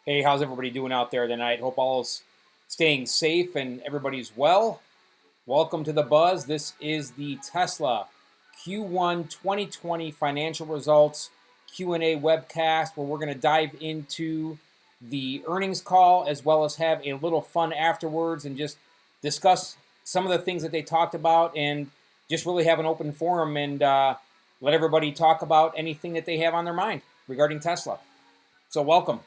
Hey, how's everybody doing out there tonight? Hope all's staying safe and everybody's well. Welcome to the Buzz. This is the Tesla Q1 2020 financial results Q&A webcast where we're going to dive into the earnings call as well as have a little fun afterwards and just discuss some of the things that they talked about and just really have an open forum and let everybody talk about anything that they have on their mind regarding Tesla. So welcome.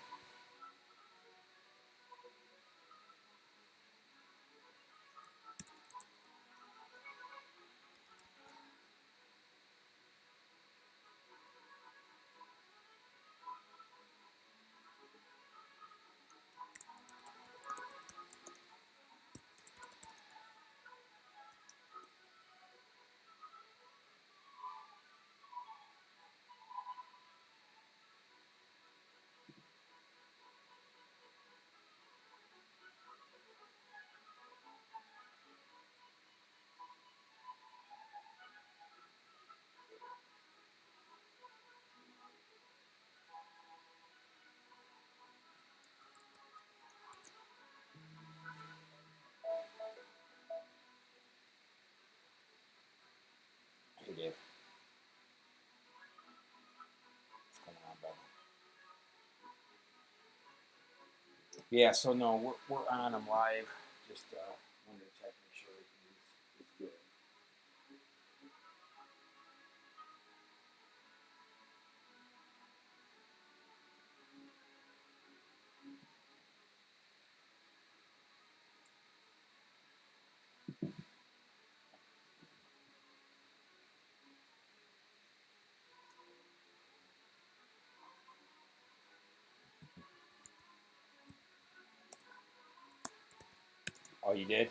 Hey, Dave. What's going on, brother? Yeah, so no, we're on them live. Just wanted to check, make sure everything is good. Oh, you did?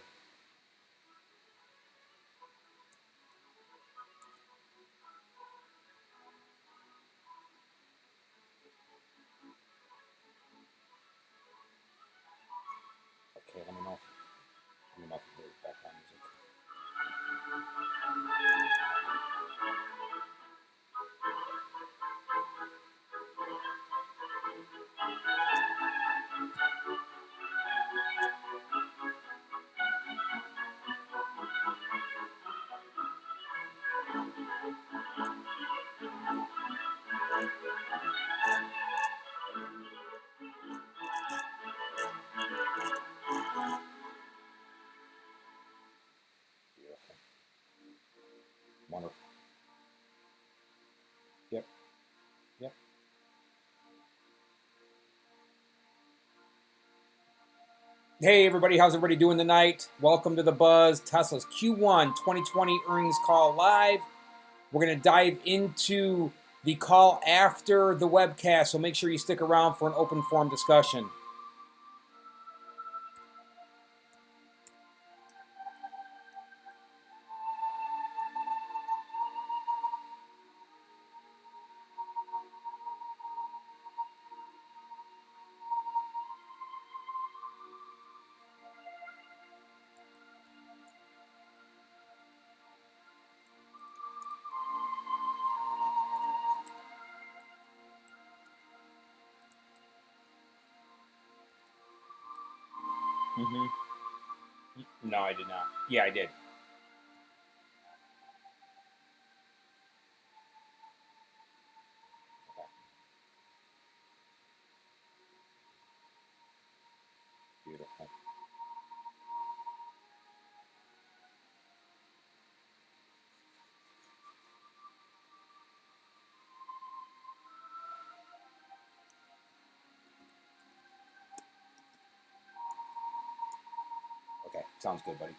Okay, let me know. Let me know if you hear background music. Beautiful. Wonderful. Yep. Yep. Hey, everybody. How's everybody doing tonight? Welcome to the Buzz. Tesla's Q1 2020 earnings call live. We're going to dive into the call after the webcast, so make sure you stick around for an open forum discussion. No, I did not. Yeah, I did. Okay. Beautiful. Okay, sounds good, buddy.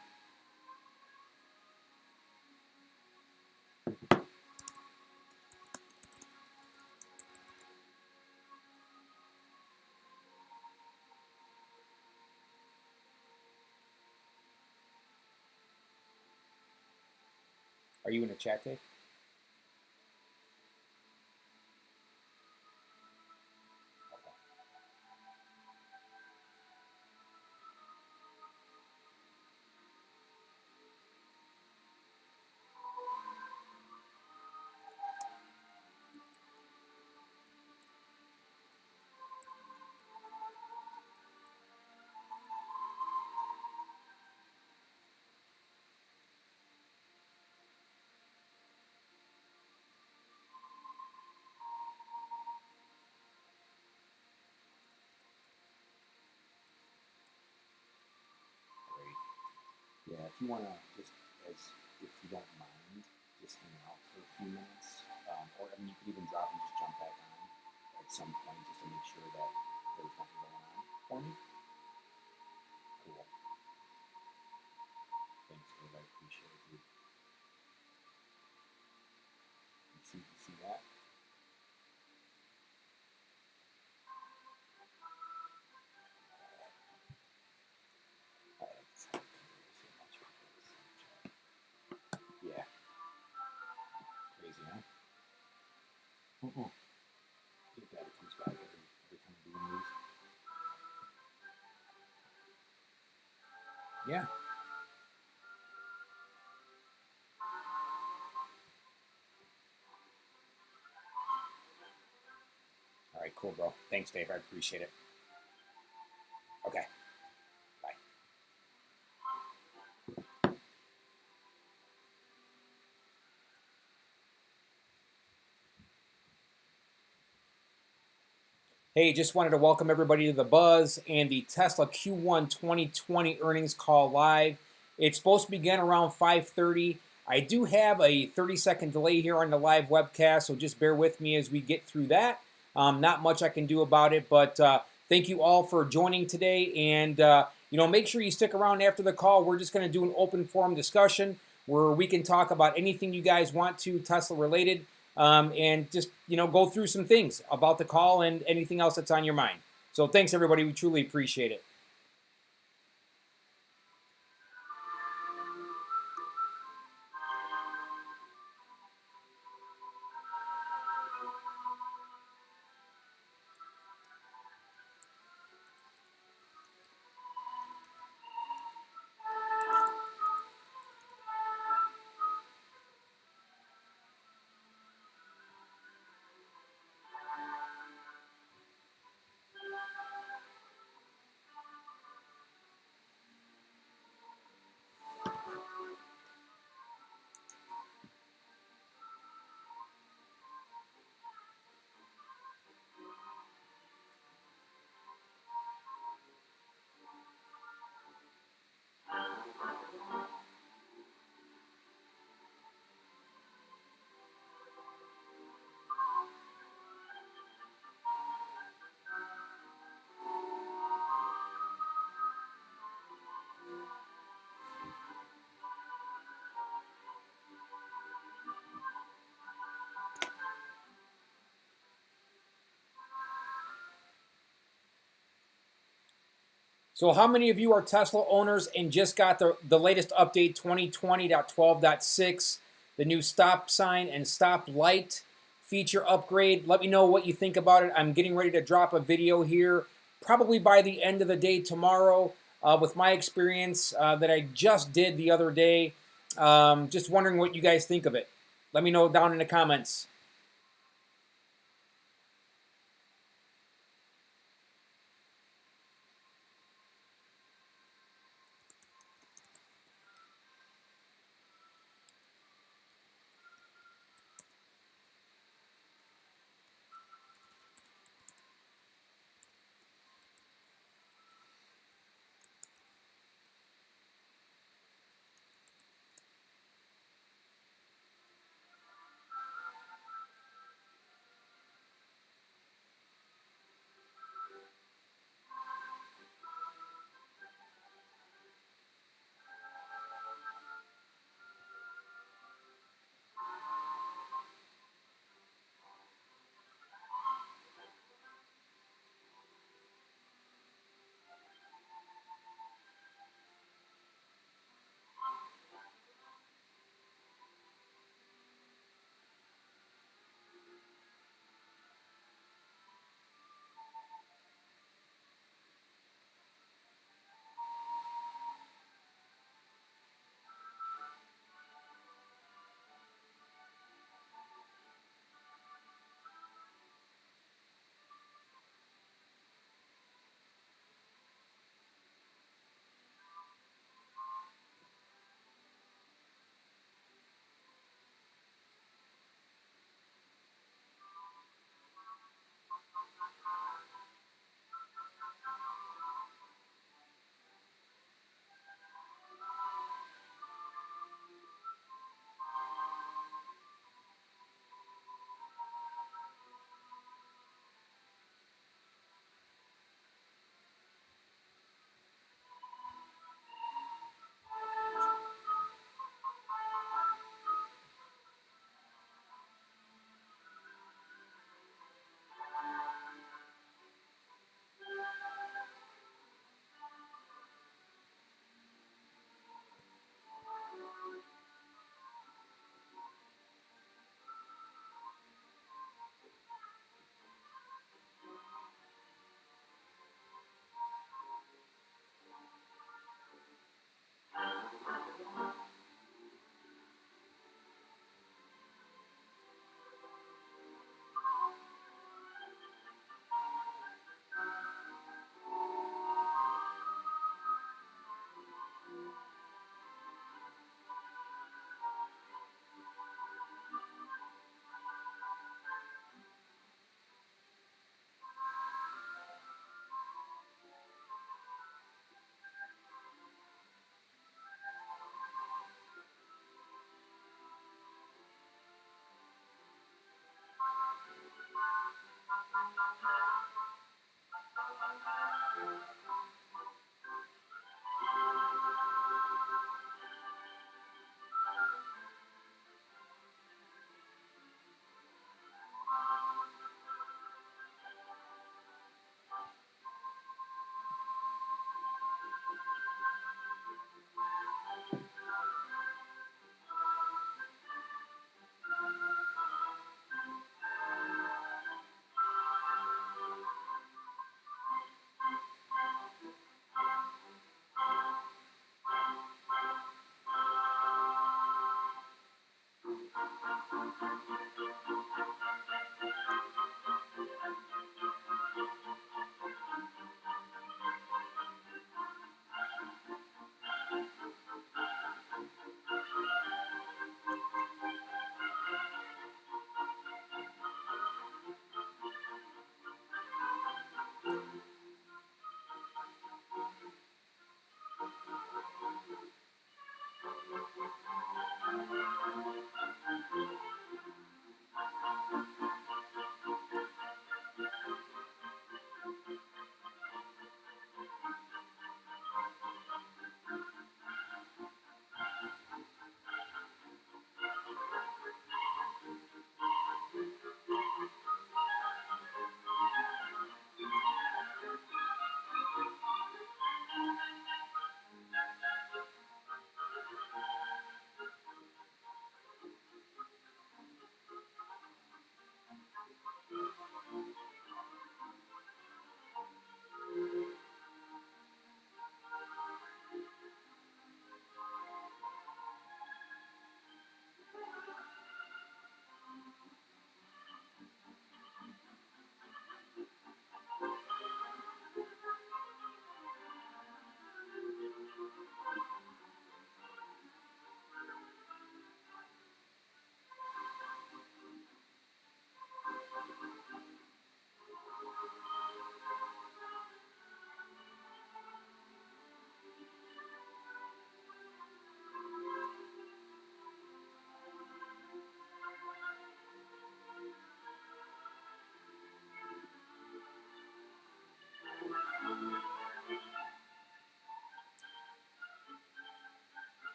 Are you in the chat, Dave? you want to just, if you don't mind, just hang out for a few minutes, or I mean, you could even drop and just jump back on at some point just to make sure that there's nothing going on for me. Cool. Thanks, Dave. I appreciate it, dude. You see that? Yeah. Crazy, huh? Your dad comes back every time we do these. Yeah. All right, cool, bro. Thanks, Dave. I appreciate it. Okay. Bye. Hey, just wanted to welcome everybody to the Buzz and the Tesla Q1 2020 earnings call live. It's supposed to begin around 5:30. I do have a 30-second delay here on the live webcast, so just bear with me as we get through that. Not much I can do about it, but thank you all for joining today. And make sure you stick around after the call. We're just going to do an open forum discussion where we can talk about anything you guys want to Tesla related. And just go through some things about the call and anything else that's on your mind. So thanks, everybody. We truly appreciate it. So how many of you are Tesla owners and just got the latest update 2020.12.6, the new stop sign and stop light feature upgrade? Let me know what you think about it. I'm getting ready to drop a video here probably by the end of the day tomorrow with my experience that I just did the other day. Just wondering what you guys think of it. Let me know down in the comments.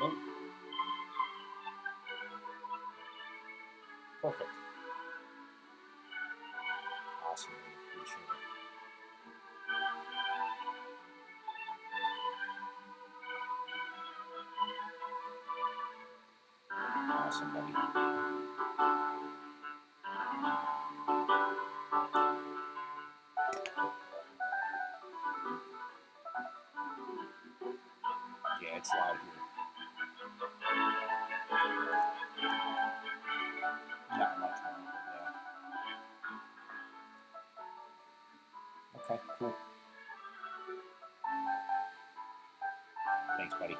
Yep. Perfect. Awesome. Appreciate it. Awesome, buddy. it's loud here. Not much more, but yeah. Okay, cool. Thanks, buddy.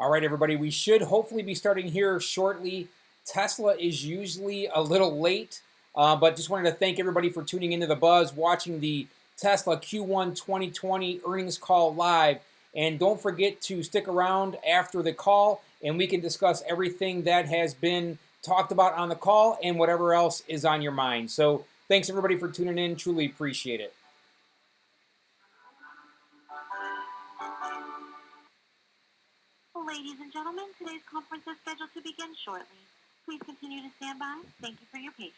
All right, everybody, we should hopefully be starting here shortly. Tesla is usually a little late, but just wanted to thank everybody for tuning into The Buzz, watching the Tesla Q1 2020 earnings call live. And don't forget to stick around after the call, and we can discuss everything that has been talked about on the call and whatever else is on your mind. So thanks, everybody, for tuning in. Truly appreciate it. Ladies and gentlemen, today's conference is scheduled to begin shortly. Please continue to stand by. Thank you for your patience.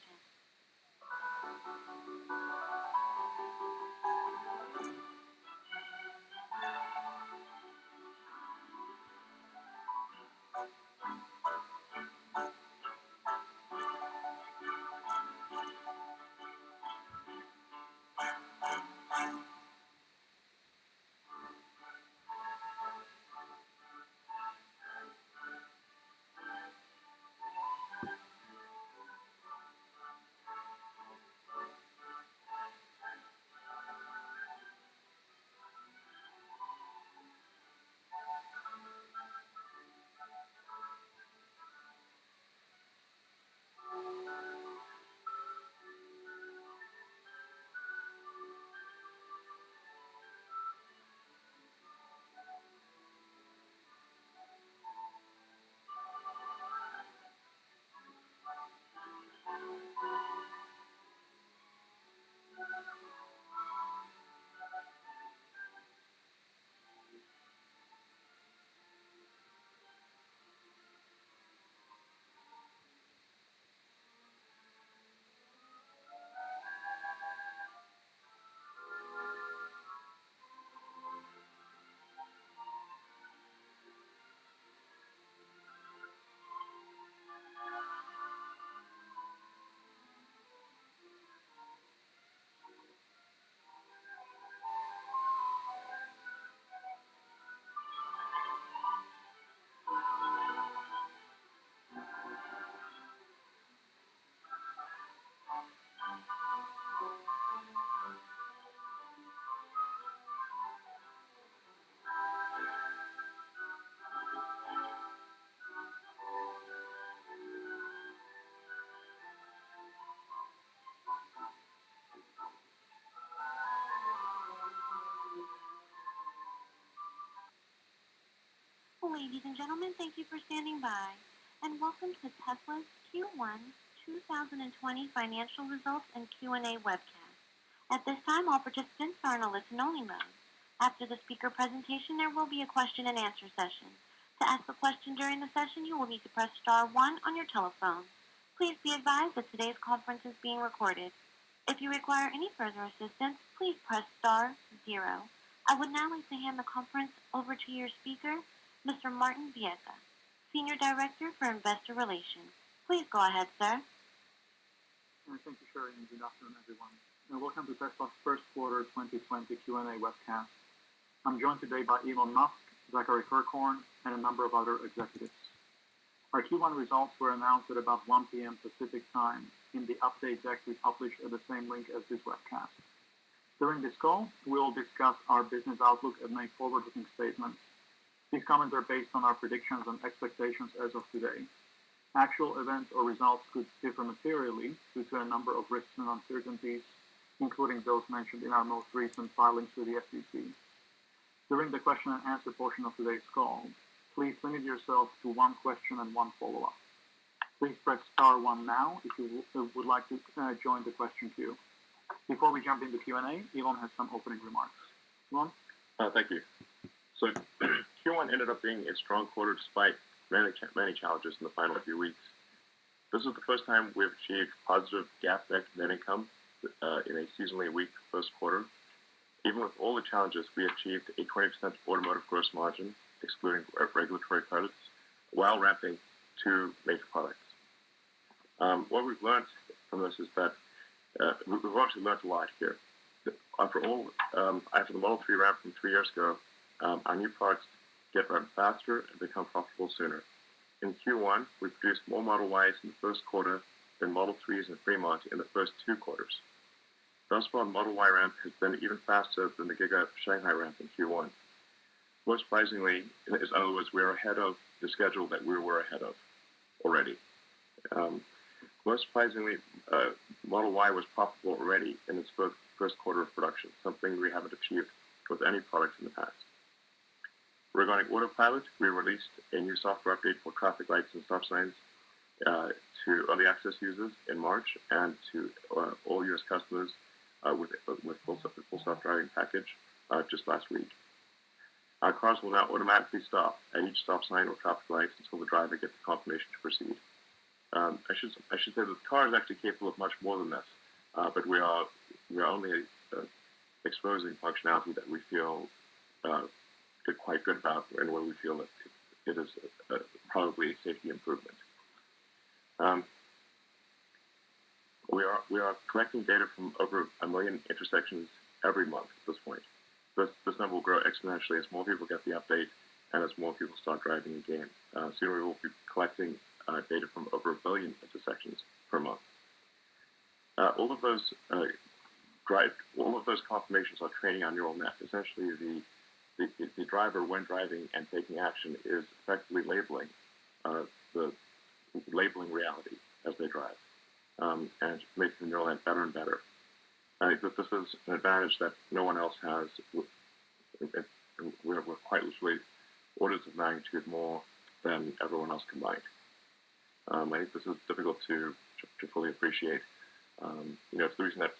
Ladies and gentlemen, thank you for standing by, and welcome to Tesla's Q1 2020 financial results and Q&A webcast. At this time, all participants are in a listen-only mode. After the speaker presentation, there will be a question and answer session. To ask a question during the session, you will need to press star 1 on your telephone. Please be advised that today's conference is being recorded. If you require any further assistance, please press star 0. I would now like to hand the conference over to your speaker, Mr. Martin Vieca, Senior Director for Investor Relations. Please go ahead, sir. Thank you, Sherry, and good afternoon, everyone. And welcome to Tesla's first quarter 2020 Q&A webcast. I'm joined today by Elon Musk, Zachary Kirkhorn, and a number of other executives. Our Q1 results were announced at about 1 p.m. Pacific time in the update deck we published at the same link as this webcast. During this call, we will discuss our business outlook and make forward-looking statements. These comments are based on our predictions and expectations as of today. Actual events or results could differ materially due to a number of risks and uncertainties, including those mentioned in our most recent filings with the SEC. During the question and answer portion of today's call, please limit yourself to one question and one follow-up. Please press star 1 now if you would like to join the question queue. Before we jump into Q&A, Elon has some opening remarks. Elon? Thank you. So Q1 ended up being a strong quarter despite many challenges in the final few weeks. This is the first time we've achieved positive GAAP net income in a seasonally weak first quarter. Even with all the challenges, we achieved a 20% automotive gross margin, excluding regulatory credits, while ramping 2 major products. What we've learned from this is that we've actually learned a lot here. After the Model 3 ramp from 3 years ago, our new products get ramped faster and become profitable sooner. In Q1, we produced more Model Ys in the first quarter than Model 3s in Fremont in the first 2 quarters. Thus far, the Model Y ramp has been even faster than the Giga Shanghai ramp in Q1. Most surprisingly, in other words, we are ahead of the schedule that we were ahead of already. Most surprisingly, Model Y was profitable already in its first quarter of production, something we haven't achieved with any product in the past. Regarding Autopilot, we released a new software update for traffic lights and stop signs to early access users in March and to all U.S. customers with full self-driving package just last week. Our cars will now automatically stop at each stop sign or traffic light until the driver gets the confirmation to proceed. I should say that the car is actually capable of much more than this, but we are only exposing functionality that we feel quite good about, and where we feel that it is probably a safety improvement. We are collecting data from over 1 million intersections every month at this point. This number will grow exponentially as more people get the update and as more people start driving the game. Soon we will be collecting data from over 1 billion intersections per month. All of those confirmations are training on neural net. Essentially, the driver, when driving and taking action, is effectively labeling reality as they drive, and making the neural net better and better. I think that this is an advantage that no one else has. We're quite literally orders of magnitude more than everyone else combined. I think this is difficult to fully appreciate. It's the reason that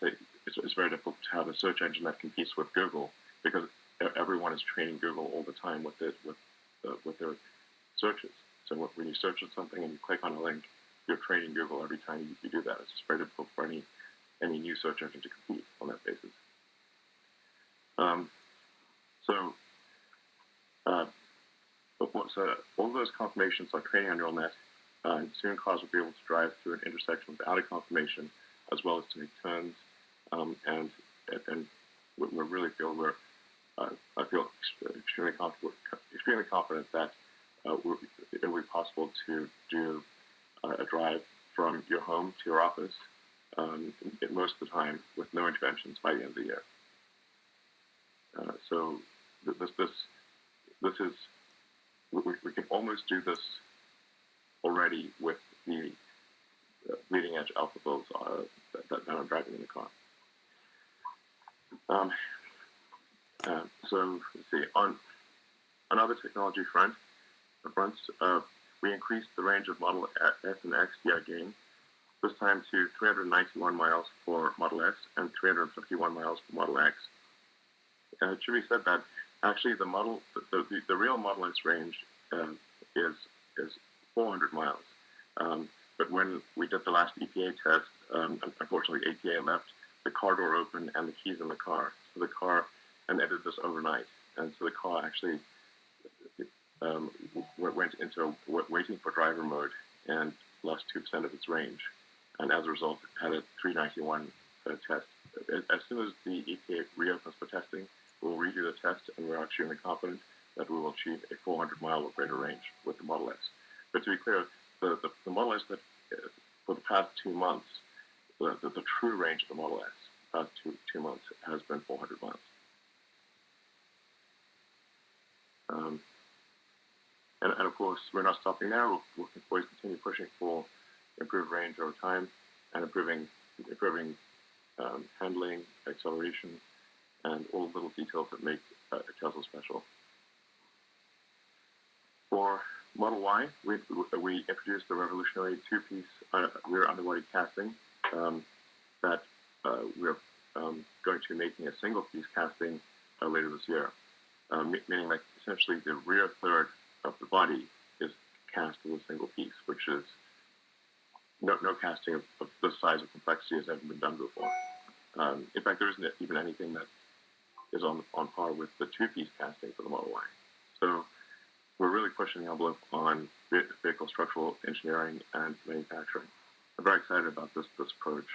it's very difficult to have a search engine that competes with Google, because everyone is training Google all the time with their searches. So when you search on something and you click on a link, you're training Google every time you do that. It's just very difficult for any new search engine to compete on that basis. So all those confirmations are training on neural net, and soon cars will be able to drive through an intersection without a confirmation, as well as to make turns, and we really feel I feel extremely confident that it will be possible to do a drive from your home to your office most of the time with no interventions by the end of the year. So this is we can almost do this already with the leading edge alpha builds that I'm driving in the car. So let's see, on another technology fronts, we increased the range of Model S and X yet again, this time to 391 miles for Model S and 351 miles for Model X. And it should be said that actually the real Model S range is 400 miles. But when we did the last EPA test, unfortunately EPA left the car door open and the keys in the car. So the car, and they did this overnight, and so the car actually went into waiting for driver mode and lost 2% of its range, and as a result had a 391 test. As soon as the EPA reopens for testing, we'll redo the test, and we're extremely confident that we will achieve a 400 mile or greater range with the Model S. But to be clear, the Model S that for the past 2 months, the true range of the Model S past two months has been 400 miles. And of course, we're not stopping there. We'll always continue pushing for improved range over time and improving handling, acceleration, and all the little details that make Tesla special. For Model Y, we introduced the revolutionary two-piece rear underbody casting that we're going to be making a single-piece casting later this year, meaning that essentially the rear third of the body is cast as a single piece, which is no casting of this size of complexity has ever been done before. In fact, there isn't even anything that is on par with the two-piece casting for the Model Y. So we're really pushing the envelope on vehicle structural engineering and manufacturing. I'm very excited about this approach.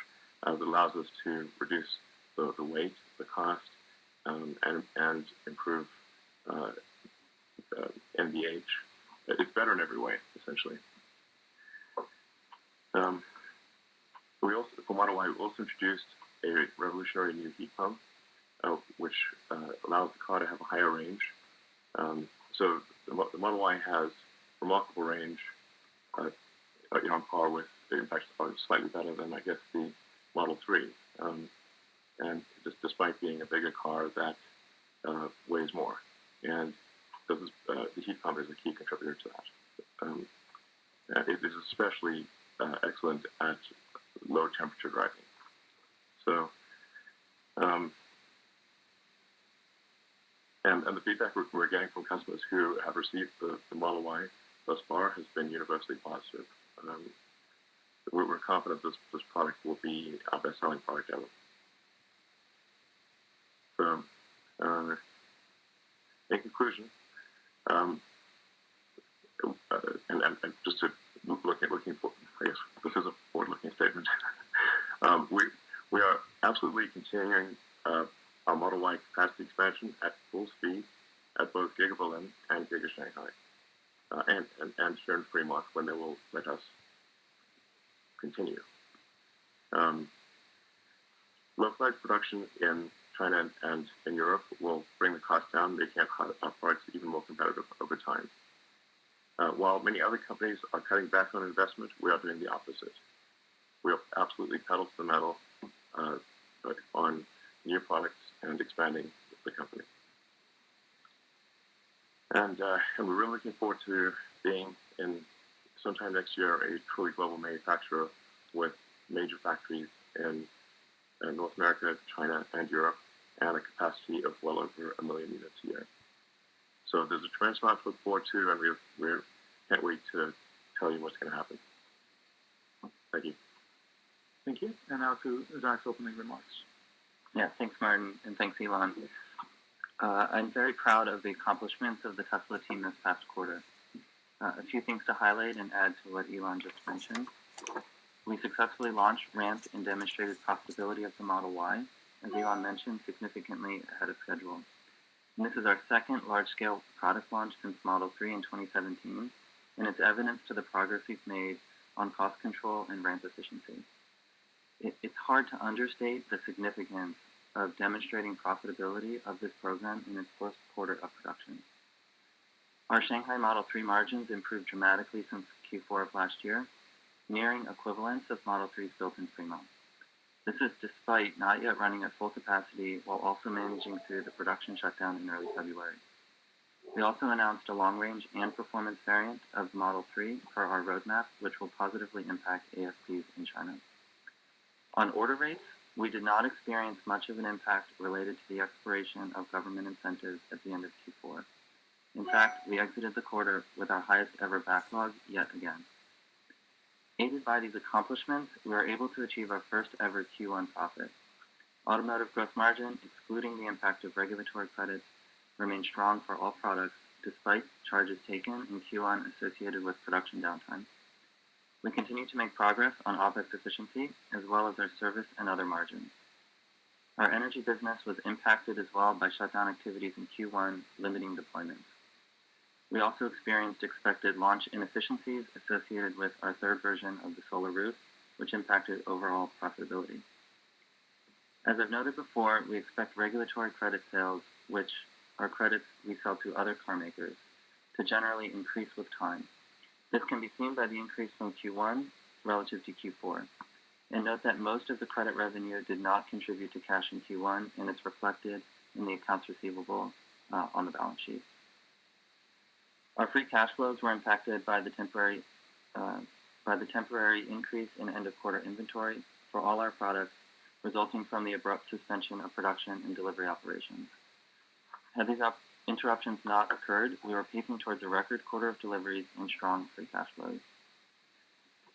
It allows us to reduce the weight, the cost, and improve NVH. It's better in every way, essentially. For Model Y, we also introduced a revolutionary new heat pump, which allows the car to have a higher range. So the Model Y has remarkable range, on par with, in fact, slightly better than, I guess, the Model 3. And despite being a bigger car that weighs more. And the heat pump is a key contributor to that. It is especially excellent at low temperature driving. So, and the feedback we're getting from customers who have received the Model Y thus far has been universally positive. We're confident this product will be our best-selling product ever. So, in conclusion, and just to looking for, I guess this is a forward-looking statement. We are absolutely continuing our Model Y capacity expansion at full speed at both Giga Berlin and Giga Shanghai, and here in Fremont when they will let us continue. Localized production in China and in Europe will bring the cost down, making our parts even more competitive over time. While many other companies are cutting back on investment, we are doing the opposite. We are absolutely pedal to the metal on new products and expanding the company. And we're really looking forward to being in sometime next year a truly global manufacturer with major factories in North America, China, and Europe, and a capacity of well over 1 million units a year. So there's a tremendous amount to look forward to, and we can't wait to tell you what's going to happen. Thank you. Thank you. And now to Zach's opening remarks. Yeah, thanks, Martin, and thanks, Elon. I'm very proud of the accomplishments of the Tesla team this past quarter. A few things to highlight and add to what Elon just mentioned. We successfully launched, ramped, and demonstrated profitability of the Model Y, as Elon mentioned, significantly ahead of schedule. And this is our second large-scale product launch since Model 3 in 2017, and it's evidence to the progress we've made on cost control and ramp efficiency. It's hard to understate the significance of demonstrating profitability of this program in its first quarter of production. Our Shanghai Model 3 margins improved dramatically since Q4 of last year, nearing equivalence of Model 3s built in Fremont. This is despite not yet running at full capacity while also managing through the production shutdown in early February. We also announced a long-range and performance variant of Model 3 for our roadmap, which will positively impact ASPs in China. On order rates, we did not experience much of an impact related to the expiration of government incentives at the end of Q4. In fact, we exited the quarter with our highest ever backlog yet again. Aided by these accomplishments, we were able to achieve our first ever Q1 profit. Automotive gross margin, excluding the impact of regulatory credits, remained strong for all products despite charges taken in Q1 associated with production downtime. We continue to make progress on OpEx efficiency as well as our service and other margins. Our energy business was impacted as well by shutdown activities in Q1, limiting deployments. We also experienced expected launch inefficiencies associated with our third version of the solar roof, which impacted overall profitability. As I've noted before, we expect regulatory credit sales, which are credits we sell to other car makers, to generally increase with time. This can be seen by the increase from Q1 relative to Q4. And note that most of the credit revenue did not contribute to cash in Q1, and it's reflected in the accounts receivable on the balance sheet. Our free cash flows were impacted by the temporary increase in end-of-quarter inventory for all our products, resulting from the abrupt suspension of production and delivery operations. Had these interruptions not occurred, we were pacing towards a record quarter of deliveries and strong free cash flows.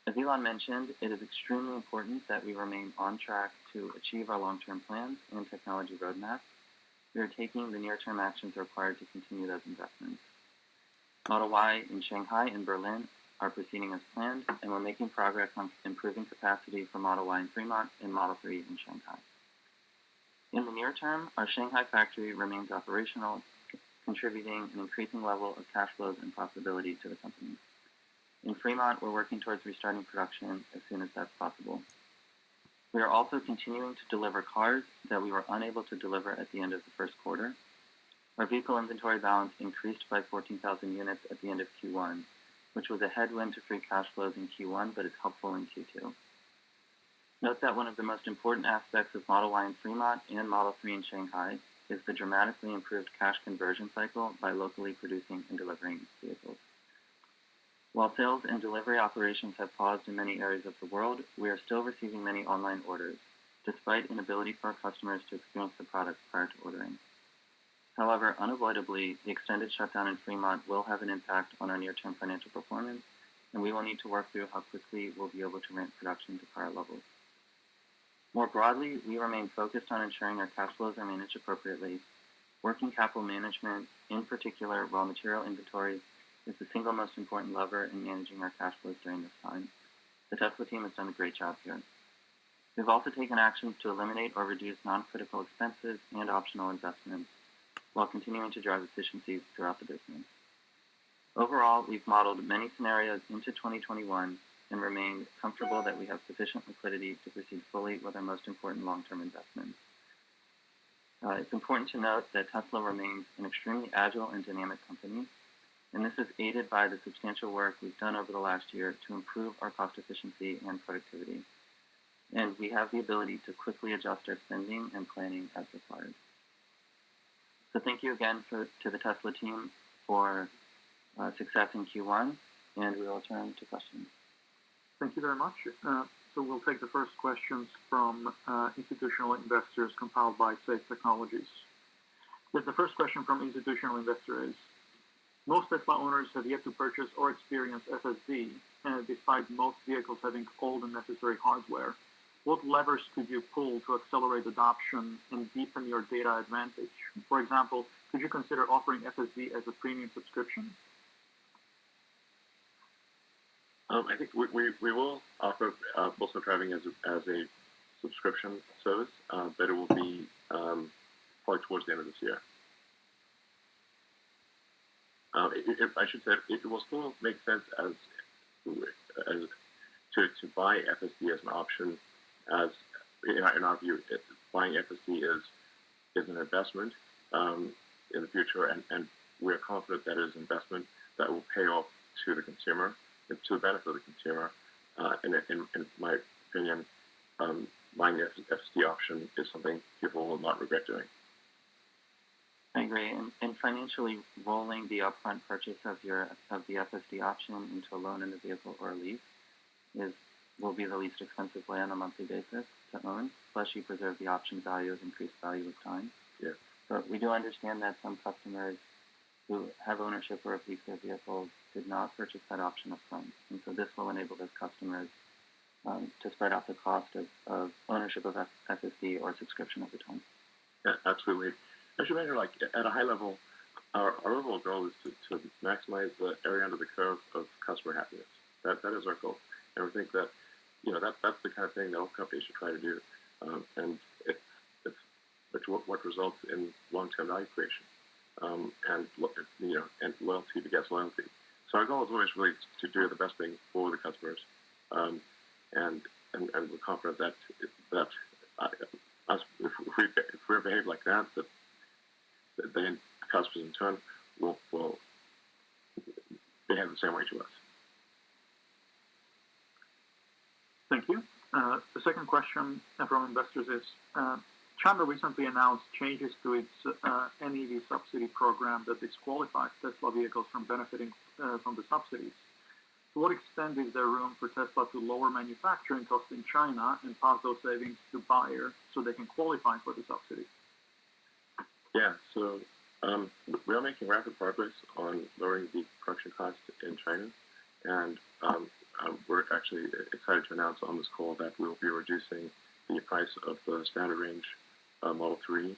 As Elon mentioned, it is extremely important that we remain on track to achieve our long-term plans and technology roadmap. We are taking the near-term actions required to continue those investments. Model Y in Shanghai and Berlin are proceeding as planned, and we're making progress on improving capacity for Model Y in Fremont and Model 3 in Shanghai. In the near term, our Shanghai factory remains operational, contributing an increasing level of cash flows and profitability to the company. In Fremont, we're working towards restarting production as soon as that's possible. We are also continuing to deliver cars that we were unable to deliver at the end of the first quarter. Our vehicle inventory balance increased by 14,000 units at the end of Q1, which was a headwind to free cash flows in Q1, but is helpful in Q2. Note that one of the most important aspects of Model Y in Fremont and Model 3 in Shanghai is the dramatically improved cash conversion cycle by locally producing and delivering vehicles. While sales and delivery operations have paused in many areas of the world, we are still receiving many online orders, despite inability for our customers to experience the products prior to ordering. However, unavoidably, the extended shutdown in Fremont will have an impact on our near-term financial performance, and we will need to work through how quickly we'll be able to ramp production to prior levels. More broadly, we remain focused on ensuring our cash flows are managed appropriately. Working capital management, in particular raw material inventory, is the single most important lever in managing our cash flows during this time. The Tesla team has done a great job here. We've also taken actions to eliminate or reduce non-critical expenses and optional investments, while continuing to drive efficiencies throughout the business. Overall, we've modeled many scenarios into 2021 and remain comfortable that we have sufficient liquidity to proceed fully with our most important long-term investments. It's important to note that Tesla remains an extremely agile and dynamic company, and this is aided by the substantial work we've done over the last year to improve our cost efficiency and productivity. And we have the ability to quickly adjust our spending and planning as required. So thank you again to the Tesla team for success in Q1, and we will turn to questions. Thank you very much. So we'll take the first questions from institutional investors compiled by Safe Technologies. The first question from institutional investor is, most Tesla owners have yet to purchase or experience FSD, despite most vehicles having all the necessary hardware. What levers could you pull to accelerate adoption and deepen your data advantage? For example, could you consider offering FSD as a premium subscription? I think we will offer Full Self-Driving as a subscription service, but it will be probably towards the end of this year. I should say it will still make sense as to buy FSD as an option. As in our view, buying FSD is an investment in the future, and we're confident that it is an investment that will pay off to the consumer, to the benefit of the consumer. And in my opinion, buying the FSD option is something people will not regret doing. I agree, and financially rolling the upfront purchase of the FSD option into a loan in the vehicle or a lease will be the least expensive way on a monthly basis to own. Plus, you preserve the option value of increased value with time. Yeah. But we do understand that some customers who have ownership or have leased their vehicles did not purchase that option upfront, and so this will enable those customers to spread out the cost of ownership of FSD or subscription over time. Yeah, absolutely. I should mention, like at a high level, our overall goal is to maximize the area under the curve of customer happiness. That is our goal, and we think that that's the kind of thing that all companies should try to do, and it's what results in long-term value creation, and loyalty begets loyalty. So our goal is always really to do the best thing for the customers, and we're confident that if we behave like that, then customers in turn will behave the same way to us. Thank you. The second question from investors is, China recently announced changes to its NEV subsidy program that disqualifies Tesla vehicles from benefiting from the subsidies. To what extent is there room for Tesla to lower manufacturing costs in China and pass those savings to buyers so they can qualify for the subsidy? Yeah, so we are making rapid progress on lowering the production cost in China, and we're actually excited to announce on this call that we'll be reducing the price of the standard range Model 3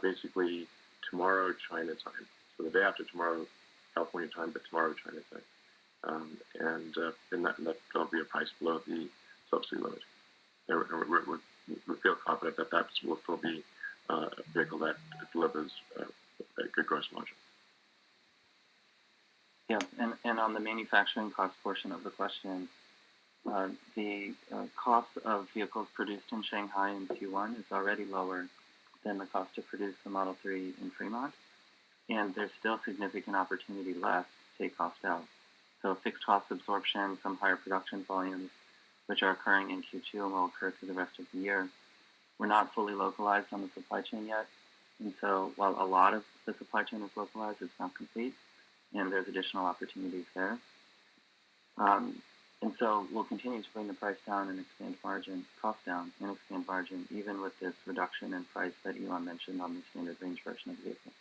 basically tomorrow China time. So the day after tomorrow California time, but tomorrow China time. And that'll be a price below the subsidy limit. And we feel confident that that will still be a vehicle that delivers a good gross margin. Yeah, and on the manufacturing cost portion of the question, the cost of vehicles produced in Shanghai in Q1 is already lower than the cost to produce the Model 3 in Fremont, and there's still significant opportunity left to take cost out. So fixed cost absorption from higher production volumes, which are occurring in Q2 and will occur through the rest of the year. We're not fully localized on the supply chain yet, and so while a lot of the supply chain is localized, it's not complete, and there's additional opportunities there. And so we'll continue to bring the price down and expand margin, cost down and expand margin, even with this reduction in price that Elon mentioned on the standard range version of the vehicle.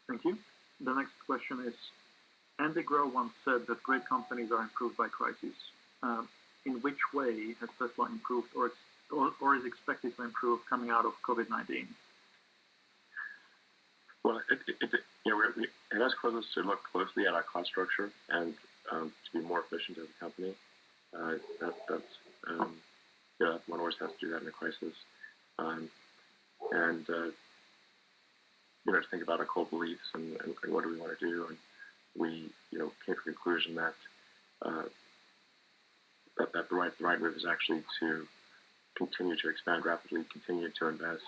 Thank you. The next question is, Andy Grove once said that great companies are improved by crises. In which way has Tesla improved or is expected to improve coming out of COVID-19? Well, it has caused us to look closely at our cost structure and to be more efficient as a company. One always has to do that in a crisis. To think about our core beliefs and what do we want to do, and we came to the conclusion that the right move is actually to continue to expand rapidly, continue to invest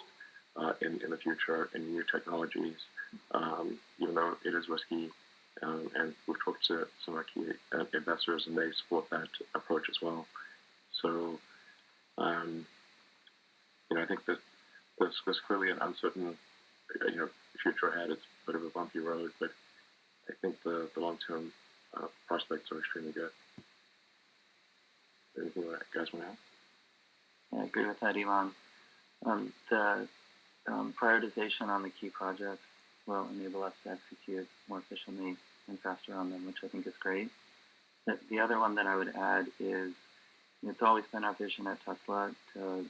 in the future in new technologies, even though it is risky. And we've talked to some of our key investors, and they support that approach as well. So, I think that there's clearly an uncertain, future ahead. It's a bit of a bumpy road, but I think the long-term prospects are extremely good. Anything you guys want to add? I agree with that, Elon. The prioritization on the key projects will enable us to execute more efficiently and faster on them, which I think is great. The other one that I would add is it's always been our vision at Tesla to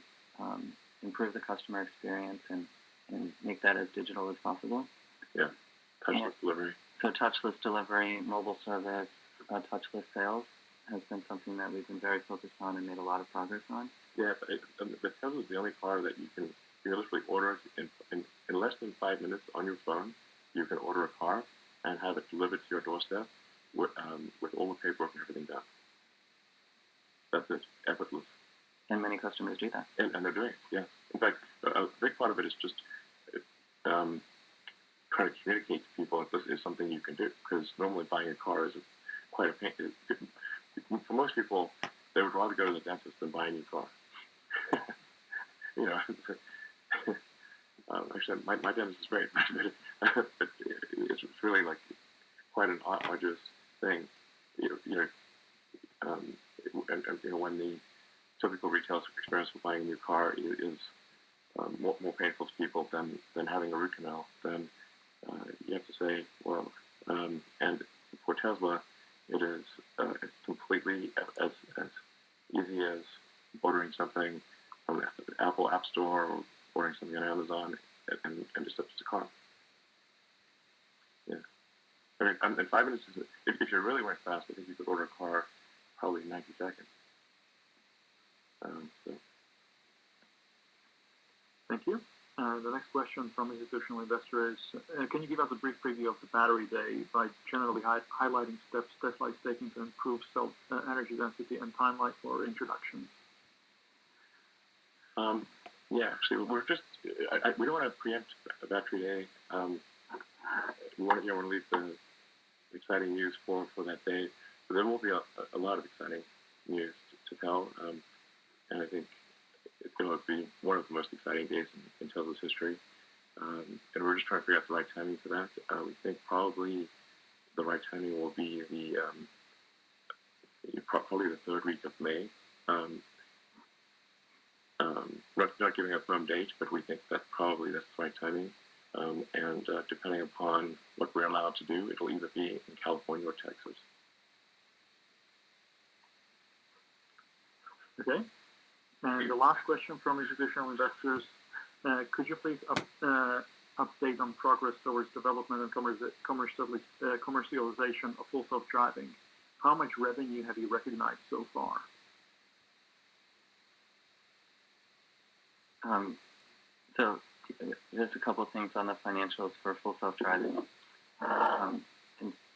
improve the customer experience and make that as digital as possible. Yeah, touchless delivery. So touchless delivery, mobile service, touchless sales has been something that we've been very focused on and made a lot of progress on. Yeah, but Tesla is the only car that you can literally order in less than 5 minutes on your phone. You can order a car and have it delivered to your doorstep with all the paperwork and everything done. That's it, effortless. And many customers do that. And they're doing it, yeah. In fact, a big part of it is just trying to communicate to people that this is something you can do, because normally buying a car is quite a pain. For most people, they would rather go to the dentist than buy a new car. Actually, my dentist is great, but it's really like quite an arduous thing. When the typical retail experience for buying a new car is more painful to people than having a root canal, then you have to say, well, and for Tesla, it is completely as easy as ordering something from the Apple App Store or ordering something on Amazon and just up to the car. Yeah. I mean, in 5 minutes, if you really went fast, I think you could order a car probably in 90 seconds. Thank you. The next question from institutional investor is, can you give us a brief preview of the Battery Day by generally highlighting steps Tesla is taking to improve cell energy density and timeline for introduction? Yeah, actually, we're just, we don't want to preempt a Battery Day. We want to leave the exciting news for that day. But there will be a lot of exciting news to tell. And I think it'll be one of the most exciting days in Tesla's history. And we're just trying to figure out the right timing for that. We think probably the right timing will be probably the third week of May. Not giving a firm date, but we think that probably that's the right timing. And depending upon what we're allowed to do, it'll either be in California or Texas. Okay. And the last question from institutional investors, could you please update on progress towards development and commercialization of full self-driving? How much revenue have you recognized so far? So just a couple of things on the financials for full self-driving. And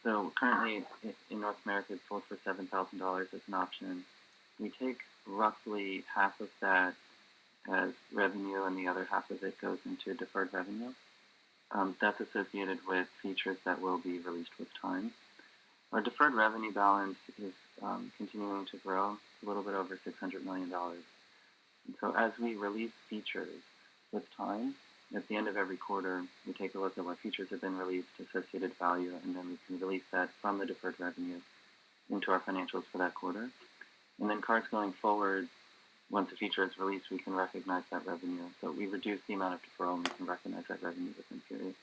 so currently in North America, it's sold for $7,000 as an option. We take roughly half of that as revenue, and the other half of it goes into deferred revenue. That's associated with features that will be released with time. Our deferred revenue balance is continuing to grow, a little bit over $600 million. And so as we release features with time, at the end of every quarter, we take a look at what features have been released, associated value, and then we can release that from the deferred revenue into our financials for that quarter. And then cars going forward, once a feature is released, we can recognize that revenue. So we reduce the amount of deferral, and we can recognize that revenue within periods.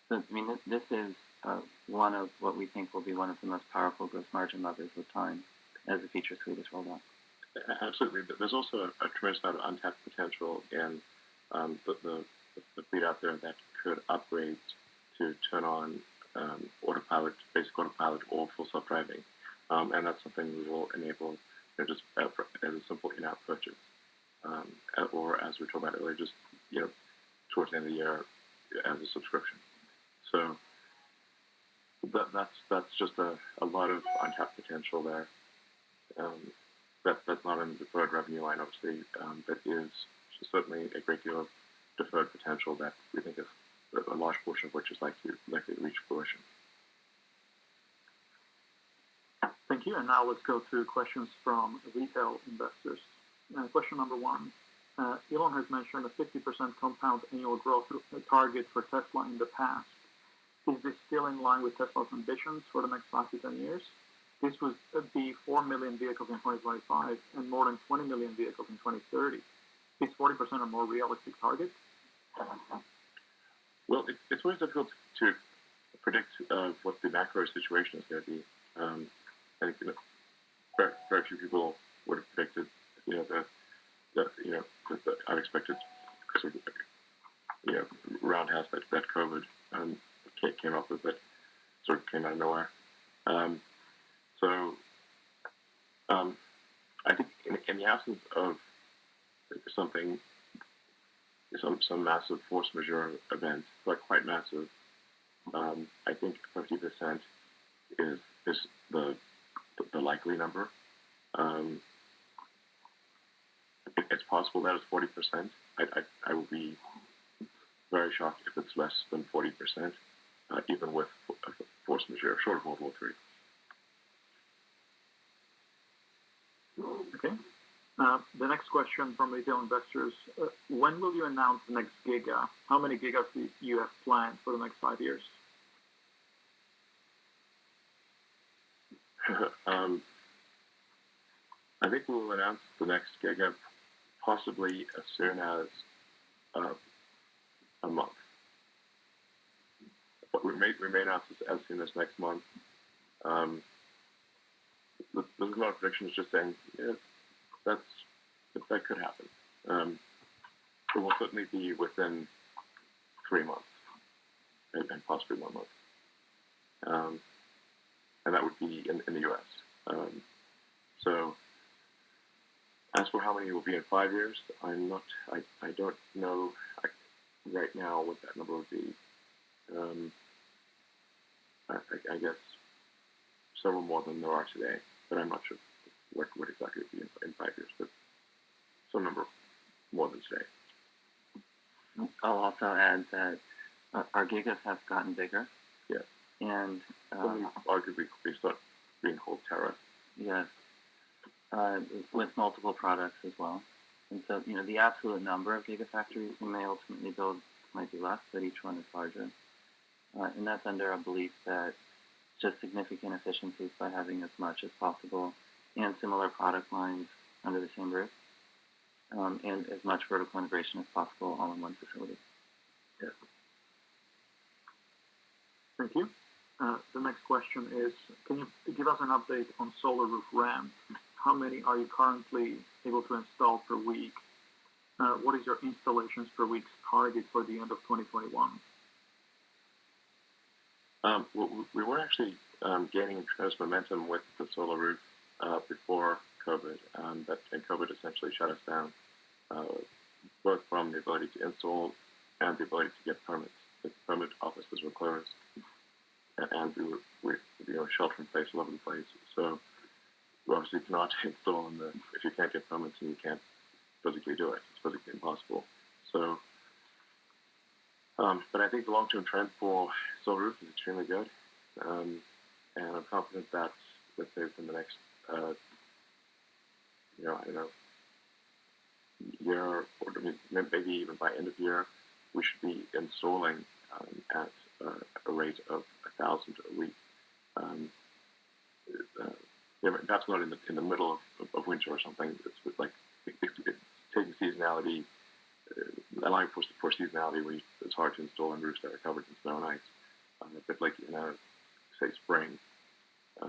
So, I mean, this is one of what we think will be one of the most powerful gross margin levers with time as the feature suite is rolled out. Absolutely. There's also a tremendous amount of untapped potential in the fleet out there that could upgrade to turn on autopilot, basic autopilot, or full self-driving. And that's something we will enable just as a simple in-app purchase. Or as we talked about earlier, just towards the end of the year as a subscription. So that's just a lot of untapped potential there. That's not in the deferred revenue line, obviously. That is certainly a great deal of deferred potential that we think is a large portion of which is likely to reach fruition. Thank you. And now let's go to questions from retail investors. Question number one. Elon has mentioned a 50% compound annual growth target for Tesla in the past. Is this still in line with Tesla's ambitions for the next 5 to 10 years? This would be 4 million vehicles in 2025 and more than 20 million vehicles in 2030. Is 40% a more realistic target? Well, it's always difficult to predict what the macro situation is going to be. I think very few people would have predicted, the unexpected sort of, roundhouse that COVID came up with, that sort of came out of nowhere. So I think in the absence of some massive force majeure event, quite massive, I think 50% is the likely number. It's possible that it's 40%. I would be very shocked if it's less than 40%, even with force majeure, short of World War III. Okay. The next question from retail investors. When will you announce the next Giga? How many Gigas do you have planned for the next 5 years? I think we'll announce the next Giga possibly as soon as a month. But we may announce this as soon as next month. There's not a prediction, it's just saying that could happen. It will certainly be within 3 months and possibly 1 month. And that would be in the US. So as for how many will be in 5 years, I don't know right now what that number would be. I guess several more than there are today, but I'm not sure what exactly it would be in 5 years, but some number more than today. I'll also add that our Gigas have gotten bigger. Yes. And arguably they start being called Terra. Yes. With multiple products as well. And so, the absolute number of gigafactories we may ultimately build might be less, but each one is larger. And that's under a belief that just significant efficiencies by having as much as possible and similar product lines under the same roof, and as much vertical integration as possible all in one facility. Yeah. Thank you. The next question is, can you give us an update on solar roof ramp? How many are you currently able to install per week? What is your installations per week's target for the end of 2021? We were actually gaining tremendous momentum with the solar roof before COVID, and COVID essentially shut us down, both from the ability to install and the ability to get permits. The permit offices were closed, and we were shelter in place all over the place. So you obviously cannot install if you can't get permits and you can't physically do it. It's physically impossible. So, but I think the long-term trend for solar roof is extremely good, and I'm confident that let's say within the next, year, or maybe even by end of year, we should be installing at a rate of 1,000 a week. That's not in the middle of winter or something. It's like taking seasonality, allowing for seasonality where it's hard to install on roofs that are covered in snow and ice. But like say spring, I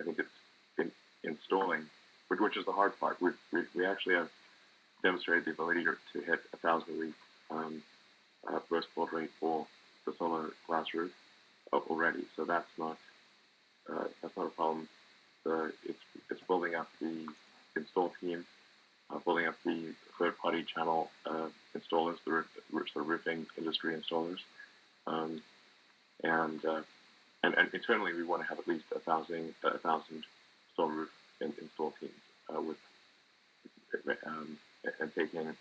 think it's installing, which is the hard part. We actually have demonstrated the ability to hit 1,000 a week burst build rate for the solar glass roof already. So that's not a problem. It's building up the install team, building up the third-party channel installers, the roofing industry installers, and internally we want to have at least 1,000 solar roof install teams and taking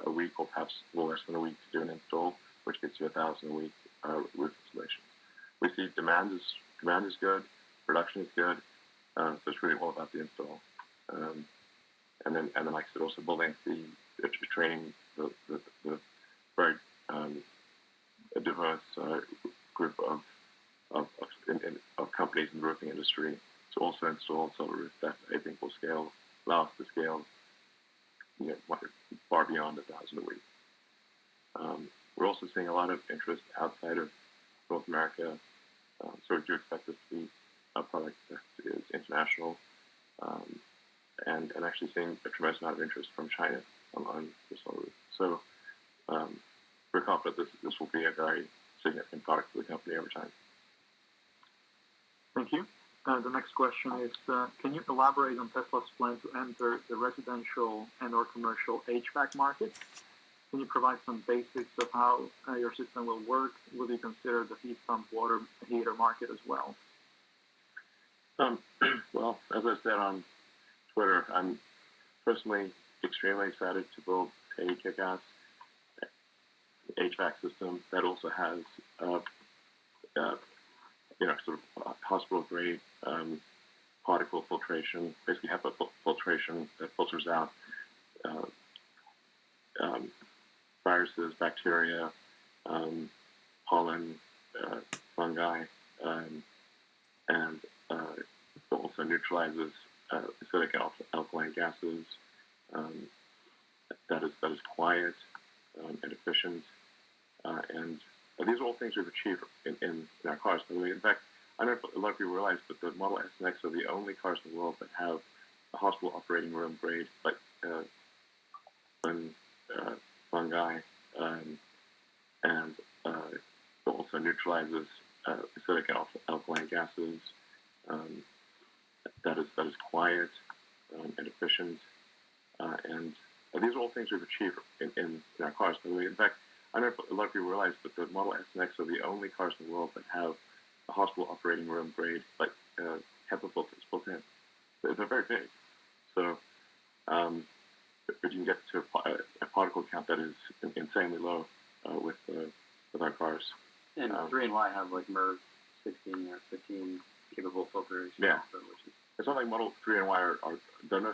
a week or perhaps a little less than a week to do an install, which gets you 1,000 a week roof installations. We see demand is good, production is good, so it's really all about the install. And then like I said, also building the training the very diverse group of companies in the roofing industry to also install solar roof. That I think will allow us to scale far beyond 1,000 a week. We're also seeing a lot of interest outside of North America, so we do expect this to be a product that is international, and actually seeing a tremendous amount of interest from China on the solar roof. So we're confident this will be a very significant product for the company over time. Thank you. The next question is, can you elaborate on Tesla's plan to enter the residential and/or commercial HVAC market? Can you provide some basics of how your system will work? Will you consider the heat pump water heater market as well? Well, as I said on Twitter, I'm personally extremely excited to build a kick-ass HVAC system that also has sort of hospital-grade particle filtration, basically HEPA filtration that filters out viruses, bacteria, pollen, fungi, and also neutralizes acidic alkaline gases. That is quiet and efficient, and these are all things we've achieved in our cars. In fact, I don't know if a lot of people realize, but the Model S and X are the only cars in the world that have a hospital operating room grade, like fungi, and also neutralizes acidic alkaline gases. That is quiet and efficient, and these are all things we've achieved in our cars. In fact, I don't know if a lot of people realize, but the Model S and X are the only cars in the world that have a hospital operating room grade, like HEPA filters built in. They're very big, so but you can get to a particle count that is insanely low with our cars. And 3 and Y have like MERV 16 or 15 capable filters. Yeah. Also, which is it's not like Model 3 and Y are there are no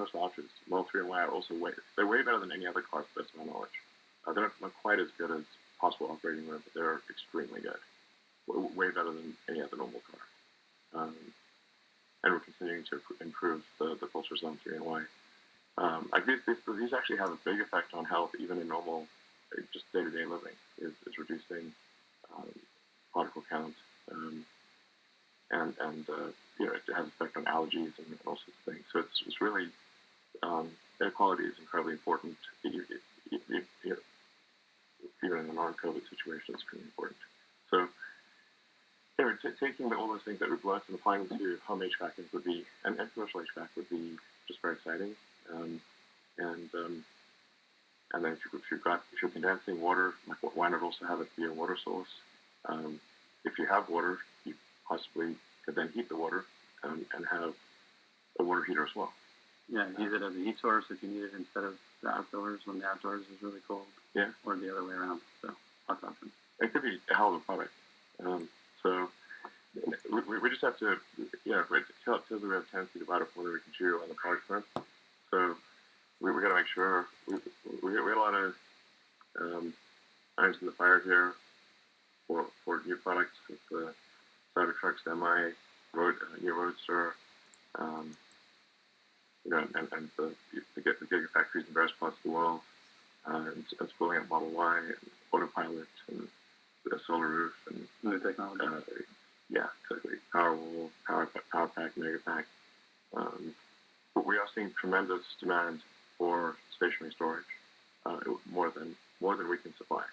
slouches. Model 3 and Y are also they're way better than any other car, to the best of my knowledge. They're not quite as good as possible operating room, but they're extremely good. Way better than any other normal car. And we're continuing to improve the Pulsar Zone 3 and Y. Like these actually have a big effect on health, even in normal, just day-to-day living. Is reducing particle count, and it has effect on allergies and all sorts of things. So it's really air quality is incredibly important. Even in a non-COVID situation, it's pretty important. So taking all those things that we've learned and applying them to home HVAC would be, and commercial HVAC would be just very exciting. And then if you're condensing water, why not also have it be a water source? If you have water, you possibly could then heat the water and have a water heater as well. Yeah, use it as a heat source if you need it instead of the outdoors when the outdoors is really cold. Yeah. Or the other way around. So, lots of options. It could be a hell of a product. So we just have to, because we have a tendency to bite off more than we can chew on the product front. So we got to make sure we had a lot of irons in the fire here for new products with the Cybertruck Semi, new Roadster, and to get the gigafactories in various parts of the world, and spooling up Model Y and autopilot and the solar roof and New technology. Yeah, exactly. Powerwall, Power Pack, Mega Pack. But we are seeing tremendous demand for stationary storage, more than we can supply,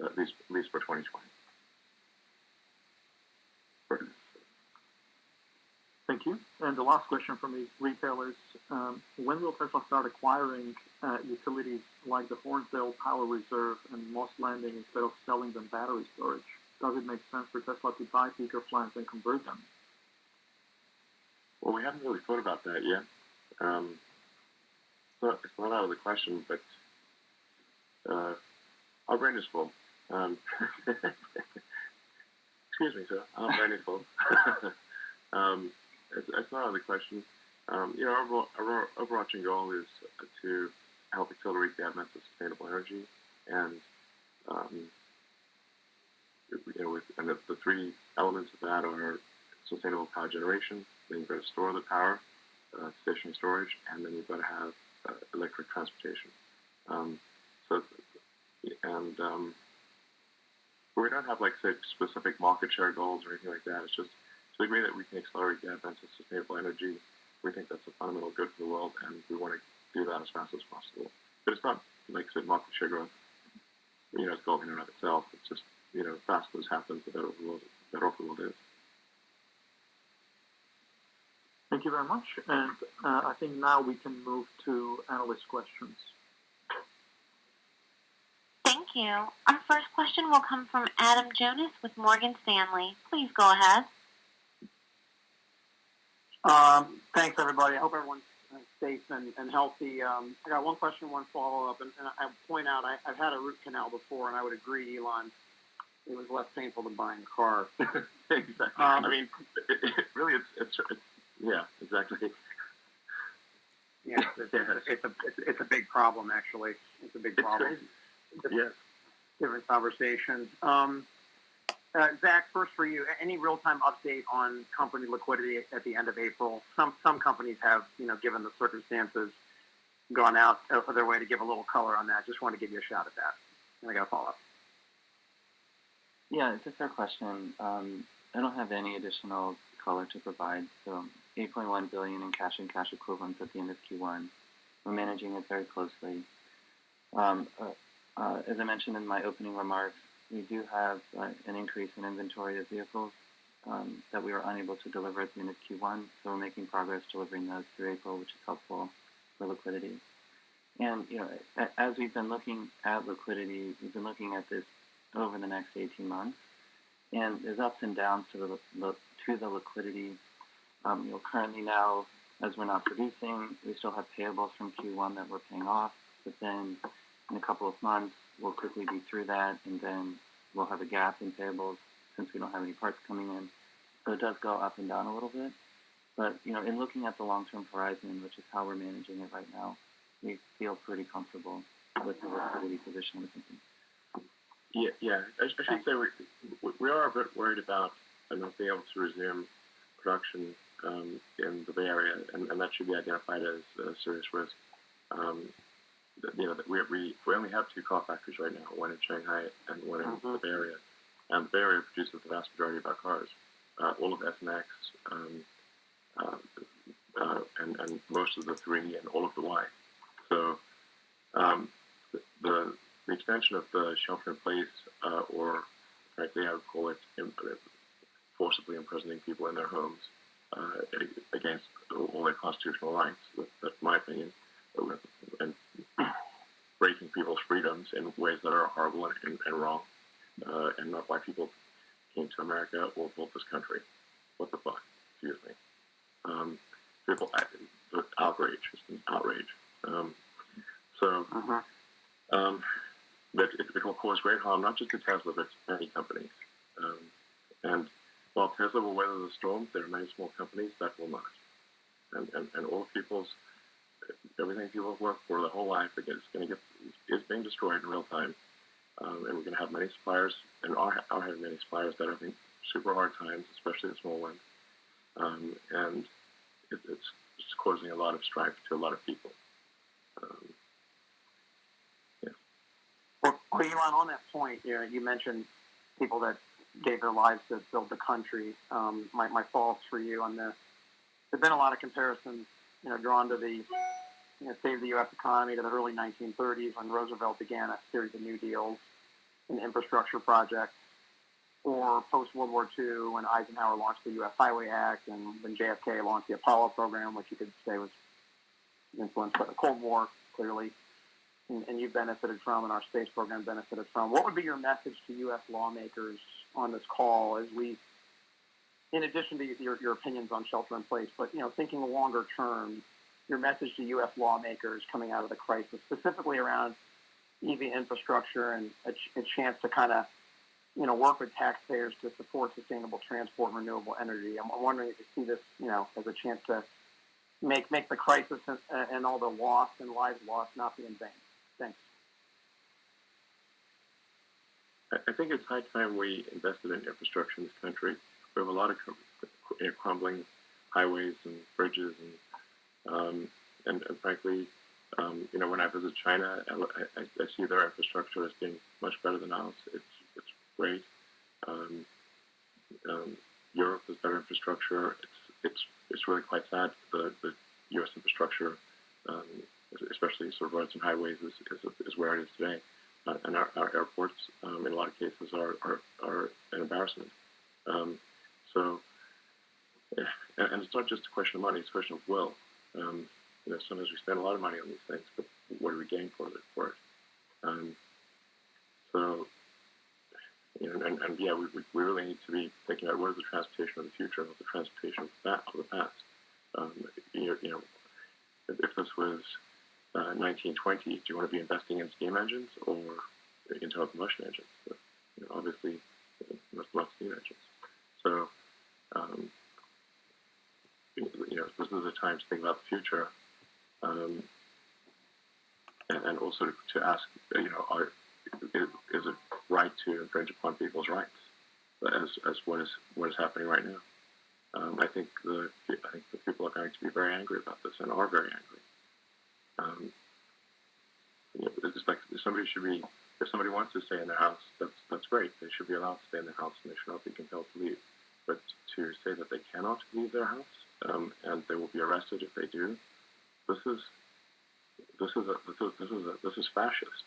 at least for 2020. Thank you. And the last question from the retailers: when will Tesla start acquiring utilities like the Hornsdale Power Reserve and Moss Landing instead of selling them battery storage? Does it make sense for Tesla to buy peaker plants and convert them? Well, we haven't really thought about that yet. It's not out of the question, but our brain is full. Excuse me, sir. Our brain is full. It's not out of the question. Our overarching goal is to help accelerate the advent of sustainable energy, and the three elements of that are sustainable power generation. Then you've got to store the power, stationary storage, and then you've got to have electric transportation. But we don't have specific market share goals or anything like that. It's just to the degree that we can accelerate the advent of sustainable energy. We think that's a fundamental good for the world, and we want to do that as fast as possible. But it's not like market share growth. It's goal in and of itself. It's just the faster this happens, the better off the world is. Thank you very much. And I think now we can move to analyst questions. Thank you. Our first question will come from Adam Jonas with Morgan Stanley. Please go ahead. Thanks, everybody. I hope everyone's safe and healthy. I got one question, one follow-up, and I point out I've had a root canal before, and I would agree, Elon, it was less painful than buying a car. Exactly. I mean, really, it's yeah, exactly. Yeah, it's a big problem, actually. It's a big problem. Yes. Different conversation. Zach, first for you, any real-time update on company liquidity at the end of April? Some companies have, given the circumstances, gone out of their way to give a little color on that. Just want to give you a shot at that. And I got a follow-up. Yeah, it's a fair question. I don't have any additional color to provide. So $8.1 billion in cash and cash equivalents at the end of Q1. We're managing it very closely. As I mentioned in my opening remarks, we do have an increase in inventory of vehicles that we were unable to deliver at the end of Q1. So we're making progress delivering those through April, which is helpful for liquidity. And as we've been looking at liquidity, we've been looking at this over the next 18 months. And there's ups and downs to the liquidity. Currently now, as we're not producing, we still have payables from Q1 that we're paying off. But then in a couple of months, we'll quickly be through that, and then we'll have a gap in payables since we don't have any parts coming in. So it does go up and down a little bit. But in looking at the long-term horizon, which is how we're managing it right now, we feel pretty comfortable with the liquidity position of the company. Yeah. I should say we are a bit worried about not being able to resume production in the Bay Area, and that should be identified as a serious risk. We only have 2 car factories right now, one in Shanghai and one in the Bay Area, and the Bay Area produces the vast majority of our cars, all of S and X, and most of the 3 and all of the Y. So the extension of the shelter in place, or frankly, I would call it forcibly imprisoning people in their homes against all their constitutional rights, that's my opinion, and breaking people's freedoms in ways that are horrible and wrong, and not why people came to America or built this country. What the fuck? Excuse me. People, outrage, just an outrage. But it will cause great harm, not just to Tesla, but to many companies. And while Tesla will weather the storm, there are many small companies that will not. And all everything people have worked for their whole life is being destroyed in real time. And we're going to have many suppliers, and are having many suppliers that are having super hard times, especially the small ones. And it's causing a lot of strife to a lot of people. Well, Elon, on that point, you mentioned people that gave their lives to build the country. My thoughts for you on this. There've been a lot of comparisons, drawn to the Save the U.S. economy to the early 1930s when Roosevelt began a series of New Deals and infrastructure projects, or post-World War II when Eisenhower launched the U.S. Highway Act and when JFK launched the Apollo program, which you could say was influenced by the Cold War, clearly, and you benefited from, and our space program benefited from. What would be your message to U.S. lawmakers on this call as we, in addition to your opinions on shelter in place, but, thinking longer term, your message to U.S. lawmakers coming out of the crisis, specifically around EV infrastructure and a chance to kind of, work with taxpayers to support sustainable transport and renewable energy. I'm wondering if you see this, as a chance to make the crisis and all the loss and lives lost not be in vain. Thanks. I think it's high time we invested in infrastructure in this country. We have a lot of crumbling highways and bridges, and frankly, when I visit China, I see their infrastructure as being much better than ours. It's great. Europe has better infrastructure. It's really quite sad. The U.S. infrastructure, especially sort of roads and highways, is where it is today. And our airports, in a lot of cases, are an embarrassment. And it's not just a question of money; it's a question of will. Sometimes we spend a lot of money on these things, but what do we gain for it? We really need to be thinking about what is the transportation of the future, not the transportation of the past. If this was 1920, do you want to be investing in steam engines or internal combustion engines? But, obviously, not steam engines. So, this is a time to think about the future, and also to ask, is it right to infringe upon people's rights, as what is happening right now? I think the people are going to be very angry about this and are very angry. It's like if somebody wants to stay in their house, that's great. They should be allowed to stay in their house, and they should not be compelled to leave. But to say that they cannot leave their house, and they will be arrested if they do, this is fascist.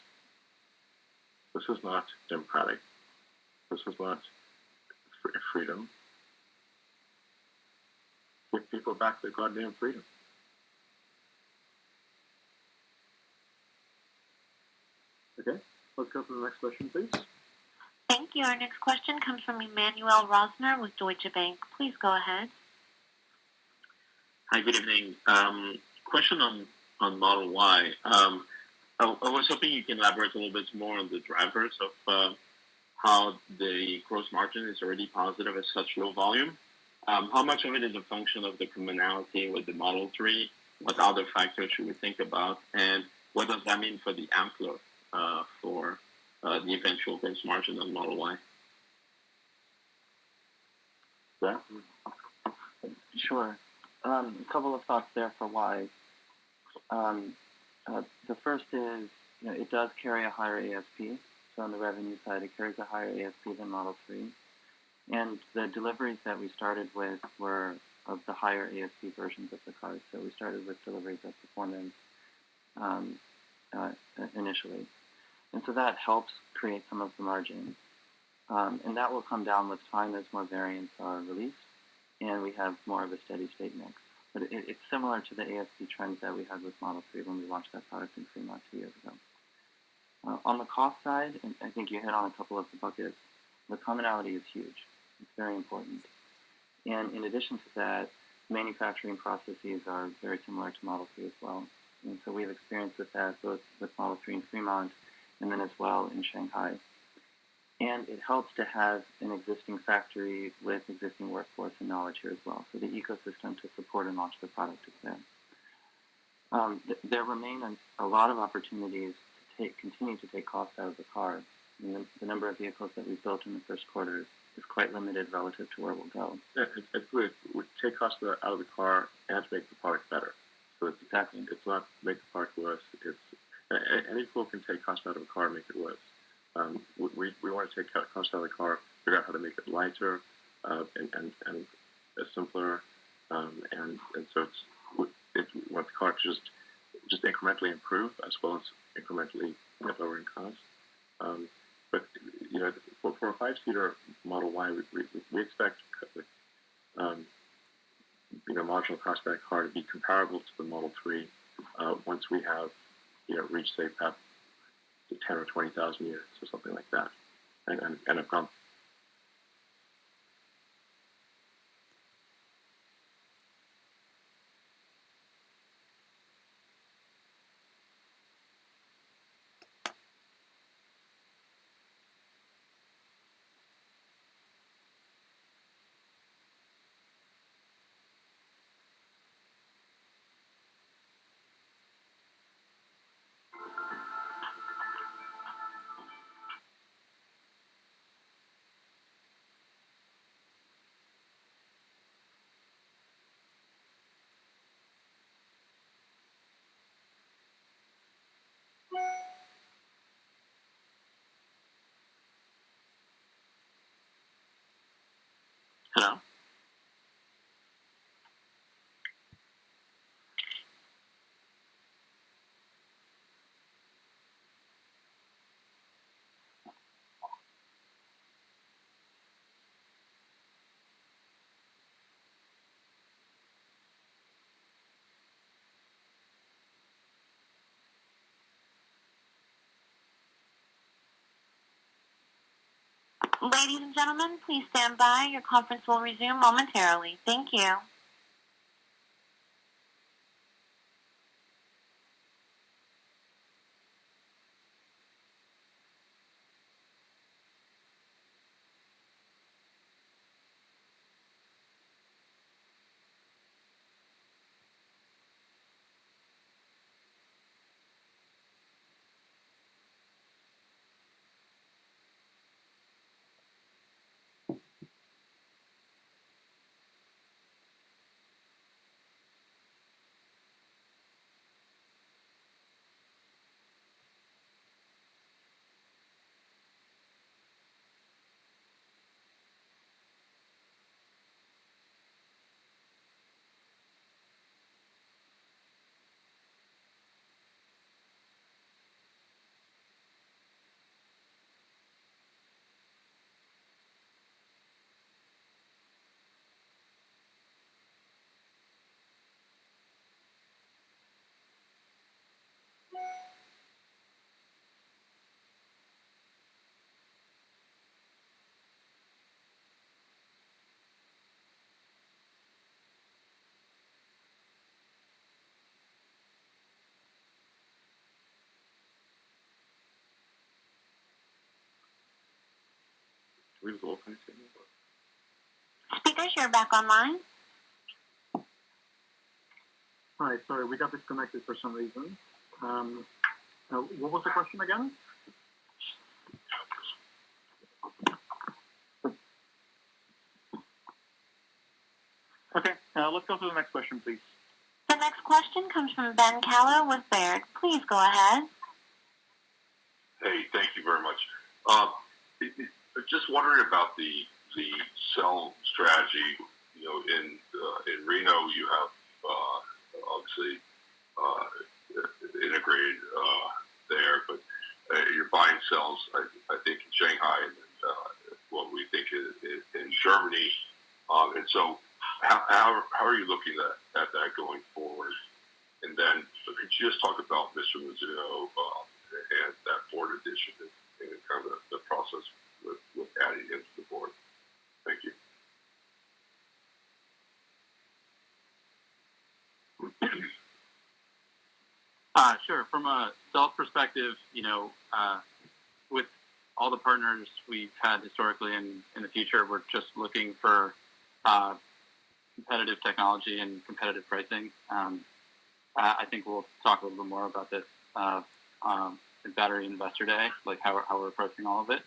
This is not democratic. This is not freedom. Give people back their goddamn freedom. Okay, let's go to the next question, please. Thank you. Our next question comes from Emmanuel Rosner with Deutsche Bank. Please go ahead. Hi, good evening. Question on Model Y. I was hoping you can elaborate a little bit more on the drivers of how the gross margin is already positive at such low volume, How much of it is a function of the commonality with the Model 3? What other factors should we think about? And what does that mean for the Ampler for the eventual gross margin on Model Y? Yeah. Sure. A couple of thoughts there for why. The first is, it does carry a higher ASP. So on the revenue side, it carries a higher ASP than Model 3. And the deliveries that we started with were of the higher ASP versions of the cars. So we started with deliveries of performance initially. And so that helps create some of the margin. And that will come down with time as more variants are released and we have more of a steady state mix. But it's similar to the ASP trends that we had with Model 3 when we launched that product in Fremont 2 years ago. On the cost side, and I think you hit on a couple of the buckets, the commonality is huge. It's very important. And in addition to that, manufacturing processes are very similar to Model 3 as well. And so we've experienced with that both with Model 3 in Fremont and then as well in Shanghai. And it helps to have an existing factory with existing workforce and knowledge here as well. So the ecosystem to support and launch the product is there. There remain a lot of opportunities to continue to take costs out of the car. And the number of vehicles that we've built in the first quarter is quite limited relative to where we'll go. Yeah, it would take costs out of the car and make the product better. So it's not make the product worse. Any tool can take costs out of a car and make it worse. We want to take costs out of the car, figure out how to make it lighter and simpler, and so we want the car to just incrementally improve as well as incrementally get lower in cost. But for a 5-seater Model Y, we expect marginal cost of that car to be comparable to the Model 3 once we have reached say perhaps 10 or 20,000 units or something like that, and have gone. Hello? Ladies and gentlemen, please stand by. Your conference will resume momentarily. Thank you. We have all kinds of Speakers, you're back online. Hi, sorry, we got disconnected for some reason. What was the question again? Okay, let's go to the next question, please. The next question comes from Ben Kallo with Baird. Please go ahead. Hey, thank you very much. Just wondering about the cell strategy. You know, in Reno, you have obviously integrated there, but you're buying cells. I think in Shanghai and what we think in Germany, and so how are you looking at that going forward? And then could you just talk about Mr. Mizuno and that board addition and kind of the process with adding him to the board? Thank you. Sure. From a self perspective, with all the partners we've had historically and in the future, we're just looking for competitive technology and competitive pricing. I think we'll talk a little bit more about this at Battery Investor Day, like how we're approaching all of it.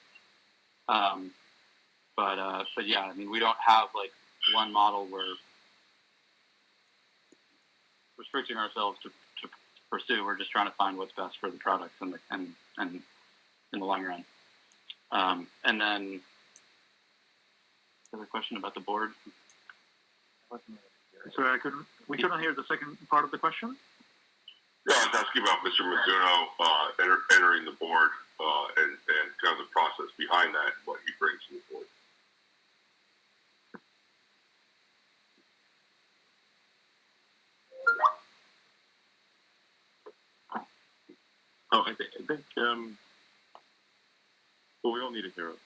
But yeah, I mean, we don't have like one model where restricting ourselves to pursue. We're just trying to find what's best for the products and in the long run. And then the question about the board. Sorry, we couldn't hear the second part of the question. Yeah, I was asking about Mr. Mizuno entering the board and kind of the process behind that, what he brings to the board. Oh, I think well, we all need a hero.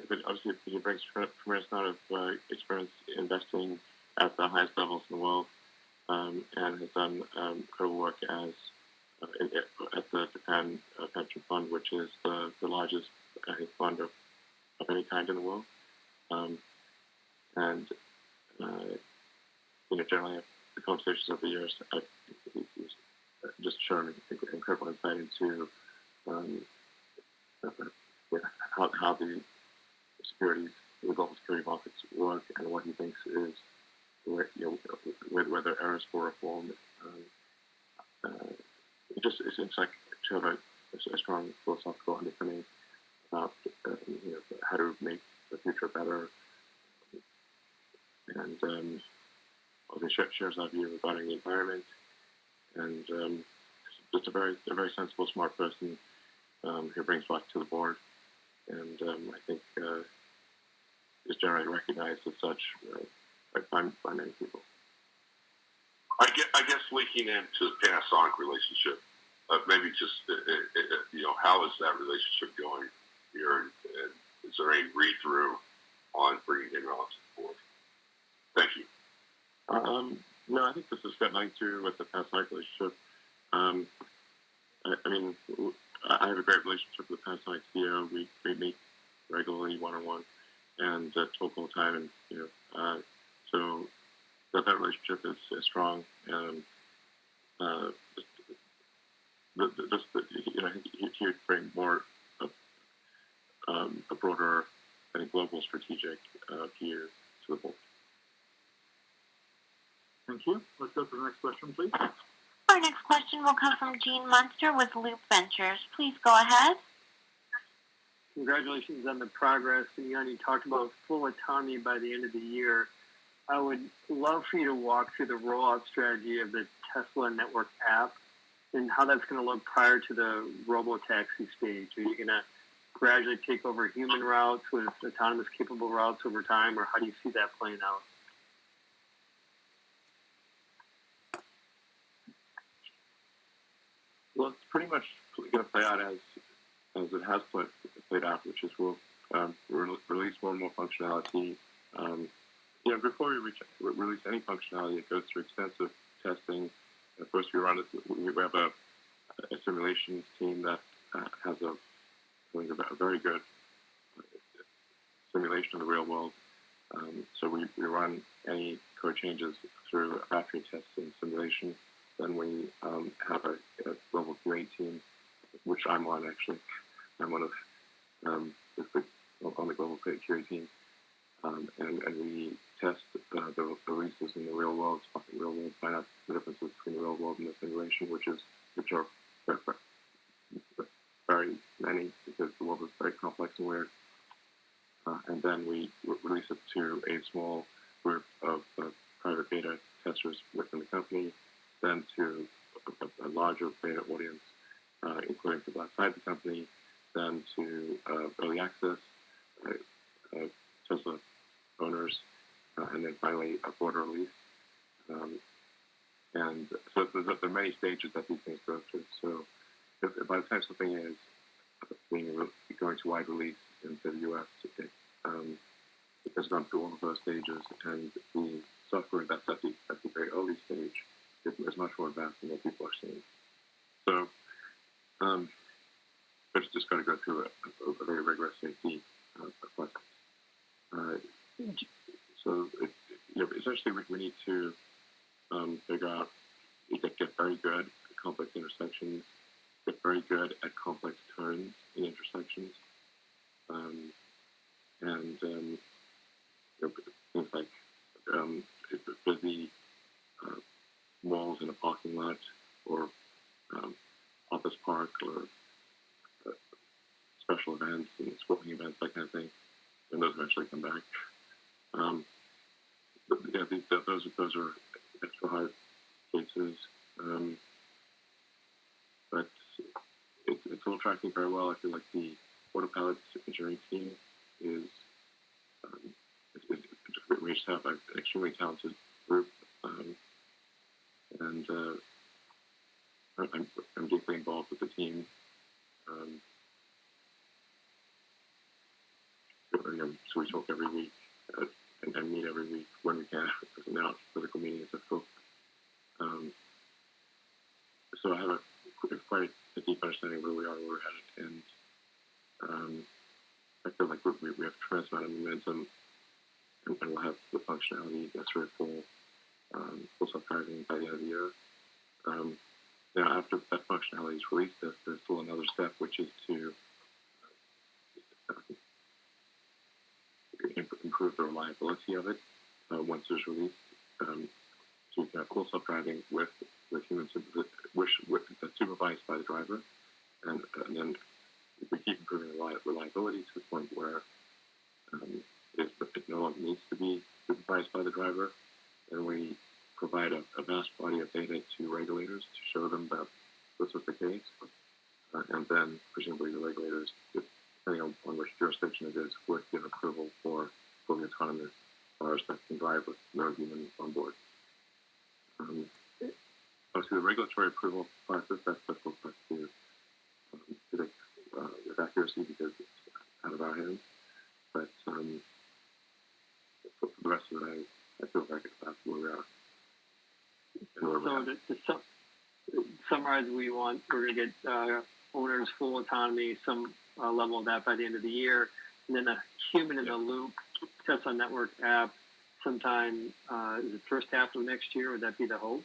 But obviously, he brings a tremendous amount of experience investing at the highest levels in the world, and has done incredible work at the Japan Pension Fund, which is the largest fund of any kind in the world. And generally, the conversations over the years, he's just shown incredible insight into how the global security markets work, and what he thinks is whether areas for reform. It seems like to have a strong philosophical underpinning about how to make the future better, and also shares our view regarding the environment, and just a very sensible, smart person who brings luck to the board, and I think is generally recognized as such by many people. I guess linking into the Panasonic relationship, maybe just how is that relationship going here, and is there any read through on bringing him onto the board? Thank you. No, I think this has got nothing to do with the Panasonic relationship. I mean, I have a great relationship with the Panasonic CEO. We meet regularly one-on-one and talk all the time, and so that relationship is strong. And he would bring more a broader, I think, global strategic view to the board. Thank you. Let's go to the next question, please. Our next question will come from Gene Munster with Loop Ventures. Please go ahead. Congratulations on the progress. And you talked about full autonomy by the end of the year. I would love for you to walk through the rollout strategy of the Tesla Network app and how that's going to look prior to the robo-taxi stage. Are you going to gradually take over human routes with autonomous capable routes over time, or how do you see that playing out? Well, it's pretty much going to play out as it has played out, which is we'll release more and more functionality. Before we release any functionality, it goes through extensive testing. First, we have a simulations team that has a very good simulation of the real world. So we run any code changes through a battery test and simulation. Then we have a global QA team, which I'm on actually. I'm one of on the global QA team, and we test the releases in the real world, find out the differences between the real world and the simulation, which are very many because the world is very complex and weird. And then we release it to a small group of private beta testers within the company, then to a larger beta audience, including people outside the company, then to early access, Tesla owners, and then finally a broader release. And so there are many stages that these things go through. So by the time something is going to wide release into the US, it has gone through all of those stages, and the software that's at the very early stage is much more advanced than what people are seeing. So, but it's just got to go through a very rigorous safety process. So, essentially, we need to figure out, get very good at complex intersections, get very good at complex turns in intersections, and things like busy malls in a parking lot, or office park, or special events and sporting events, that kind of thing, and those eventually come back. But yeah, those are extra hard cases, but it's all tracking very well. I feel like the autopilot engineering team is we just have an extremely talented group, and I'm deeply involved with the team. So we talk every week and meet every week when we can. Now political meetings are difficult. So I have quite a deep understanding of where we are, where we're headed, and I feel like we have a tremendous amount of momentum, and we'll have the functionality necessary for full self-driving by the end of the year. Now, after that functionality is released, there's still another step, which is to improve the reliability of it once it's released. So you can have full self-driving with human supervised by the driver, and then we keep improving the reliability to the point where it no longer needs to be supervised by the driver, and we provide a vast body of data to regulators to show them that this is the case, and then presumably the regulators, depending on which jurisdiction it is, would give approval for fully autonomous cars that can drive with no human on board. Obviously, the regulatory approval process, that's difficult to predict with accuracy because it's out of our hands. But for the rest of it, I feel like that's where we are. So to summarize what you want, we're going to get owners full autonomy, some level of that by the end of the year, and then a human-in-the-loop Tesla Network app sometime the first half of next year. Would that be the hope?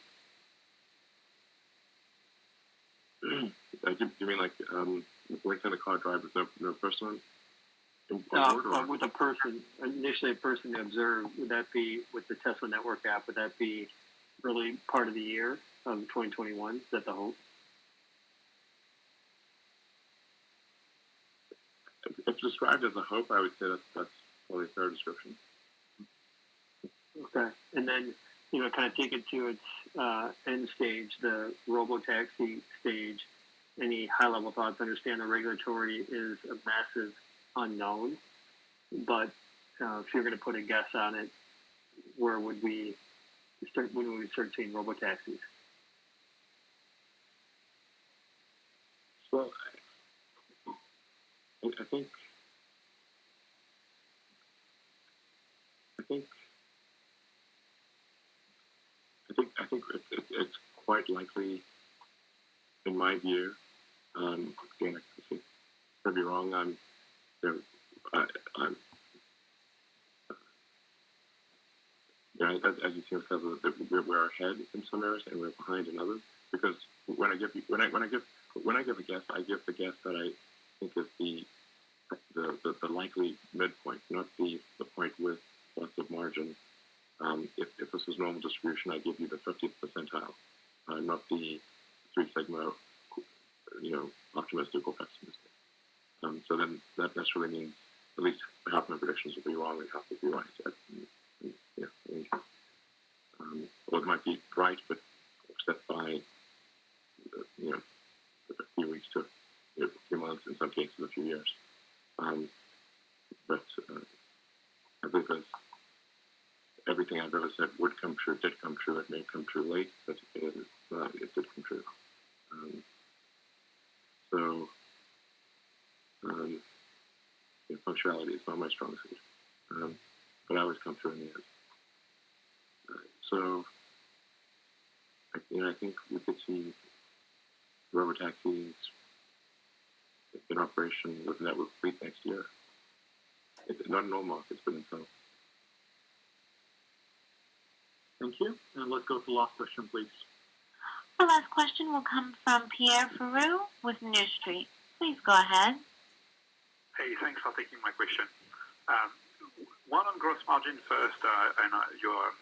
Do you mean like in a car drive with no person on board? Or? With a person, initially a person to observe, would that be with the Tesla Network app? Would that be really part of the year of 2021? Is that the hope? If described as a hope, I would say that's probably a fair description. Okay, and then kind of take it to its end stage, the robo-taxi stage. Any high-level thoughts? Understand the regulatory is a massive unknown, but if you're going to put a guess on it, where would we start? When would we start seeing robo-taxis? Well, I think it's quite likely, in my view, again, could be wrong. I'm as you see, because we're ahead in some areas and we're behind in others. Because when I give a guess, I give the guess that I think is the likely midpoint, not the point with lots of margin. If this was normal distribution, I give you the 50th percentile, not the 3 sigma, optimistic or pessimistic. So then that really means at least half my predictions will be wrong and half will be right. Or it might be right, but offset by a few weeks to a few months, in some cases a few years. But I think that everything I've ever said would come true, did come true. It may come true late, but it did come true. Punctuality is not my strong suit, but I always come through in the end. So, I think we could see robotaxis in operation with network fleet next year. It's not in all markets, but in some. Thank you. And let's go to the last question, please. The last question will come from Pierre Ferrou with New Street. Please go ahead. Hey, thanks for taking my question. One on gross margin first, and your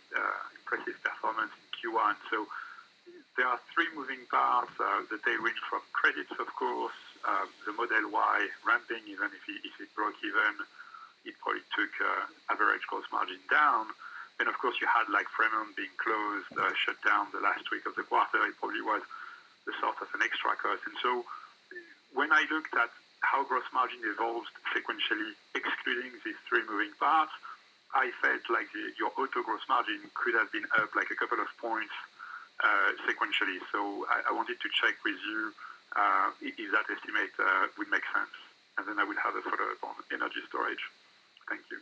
impressive performance in Q1. So there are 3 moving parts. The tailwind from credits, of course, the Model Y ramping, even if it broke even, it probably took average gross margin down. And of course, you had like Fremont being closed, shut down the last week of the quarter. It probably was the sort of an extra cost. And so when I looked at how gross margin evolved sequentially, excluding these 3 moving parts, I felt like your auto gross margin could have been up like a couple of points sequentially. So I wanted to check with you if that estimate would make sense. And then I will have a follow-up on energy storage. Thank you.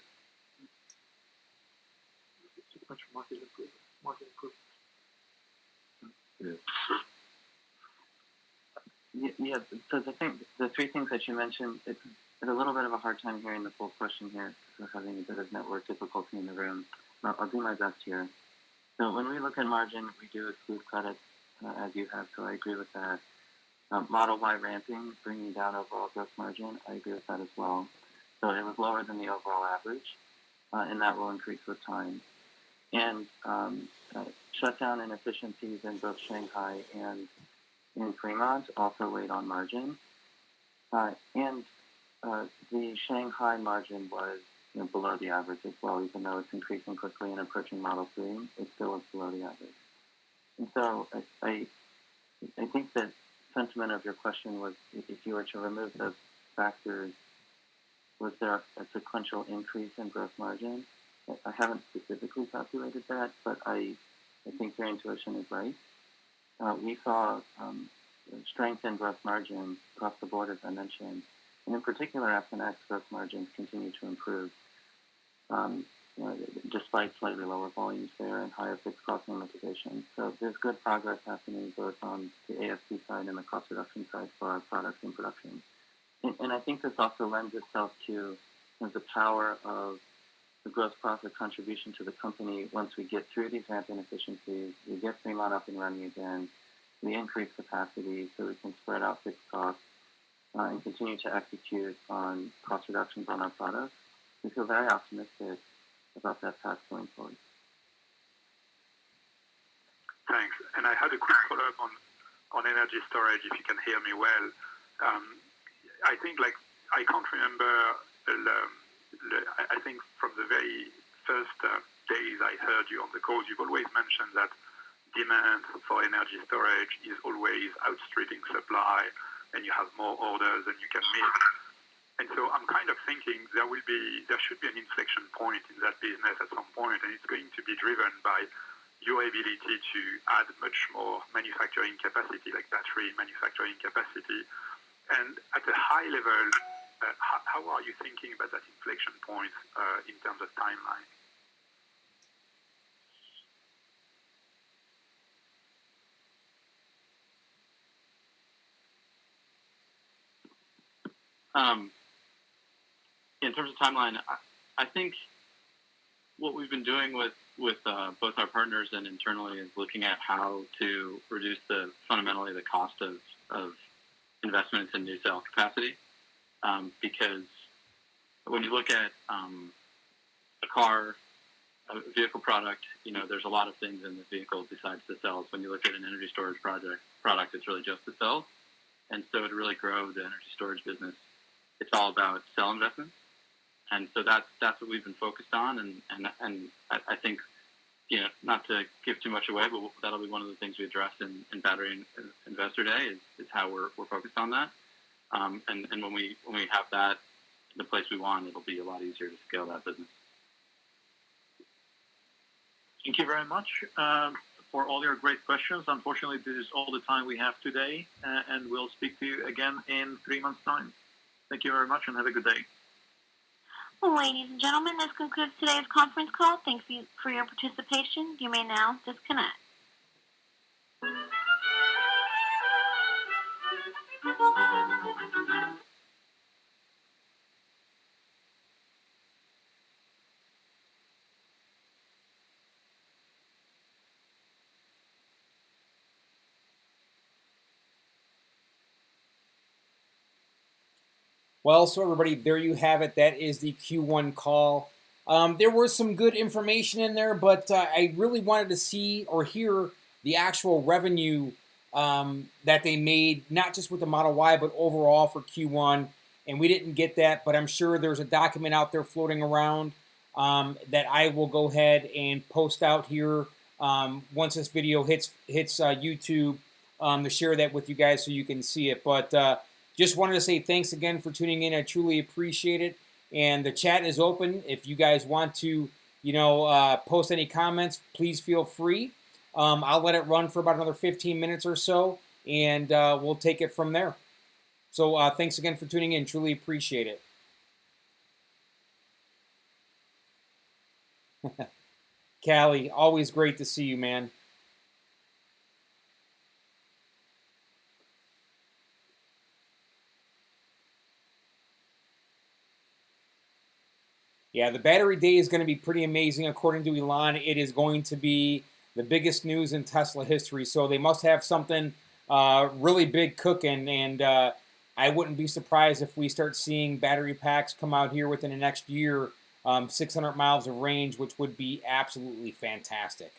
Market improvement. Yeah, so the 3 things that you mentioned, it's a little bit of a hard time hearing the full question here because we're having a bit of network difficulty in the room. I'll do my best here. So when we look at margin, we do exclude credits, as you have, so I agree with that. Model Y ramping, bringing down overall gross margin, I agree with that as well. So it was lower than the overall average, and that will increase with time. And shutdown inefficiencies in both Shanghai and in Fremont also weighed on margin. And the Shanghai margin was below the average as well, even though it's increasing quickly and approaching Model 3, it still was below the average. And so I think the sentiment of your question was, if you were to remove those factors, was there a sequential increase in gross margin? I haven't specifically calculated that, but I think your intuition is right. We saw strength in gross margin across the board, as I mentioned, and in particular, FNX gross margins continue to improve, despite slightly lower volumes there and higher fixed cost amortization. So there's good progress happening both on the ASP side and the cost reduction side for our products in production. And I think this also lends itself to the power of the gross profit contribution to the company once we get through these ramp inefficiencies, we get Fremont up and running again, we increase capacity so we can spread out fixed costs and continue to execute on cost reductions on our products. We feel very optimistic about that path going forward. Thanks. And I had a quick follow-up on energy storage, if you can hear me well. I think, I can't remember, I think from the very first days I heard you on the calls, you've always mentioned that demand for energy storage is always outstripping supply, and you have more orders than you can meet. And so I'm kind of thinking there should be an inflection point in that business at some point, and it's going to be driven by your ability to add much more manufacturing capacity, like battery manufacturing capacity. And at a high level, how are you thinking about that inflection point in terms of timeline? In terms of timeline, I think what we've been doing with both our partners and internally is looking at how to reduce fundamentally the cost of investments in new cell capacity. Because when you look at a vehicle product, there's a lot of things in the vehicle besides the cells. When you look at an energy storage product, it's really just the cells. And so to really grow the energy storage business, it's all about cell investments. And so that's what we've been focused on. And I think, not to give too much away, but that'll be one of the things we address in Battery Investor Day is how we're focused on that. And when we have that in the place we want, it'll be a lot easier to scale that business. Thank you very much for all your great questions. Unfortunately, this is all the time we have today, and we'll speak to you again in 3 months' time. Thank you very much, and have a good day. Ladies and gentlemen, this concludes today's conference call. Thank you for your participation. You may now disconnect. Well, so everybody, there you have it. That is the Q1 call. There was some good information in there, but I really wanted to see or hear the actual revenue that they made, not just with the Model Y, but overall for Q1. And we didn't get that, but I'm sure there's a document out there floating around that I will go ahead and post out here once this video hits YouTube to share that with you guys so you can see it. But just wanted to say thanks again for tuning in. I truly appreciate it. And the chat is open. If you guys want to, post any comments, please feel free. I'll let it run for about another 15 minutes or so, and we'll take it from there. So thanks again for tuning in. Truly appreciate it. Callie, always great to see you, man. Yeah, the battery day is going to be pretty amazing. According to Elon, it is going to be the biggest news in Tesla history. So they must have something really big cooking. And I wouldn't be surprised if we start seeing battery packs come out here within the next year, 600 miles of range, which would be absolutely fantastic.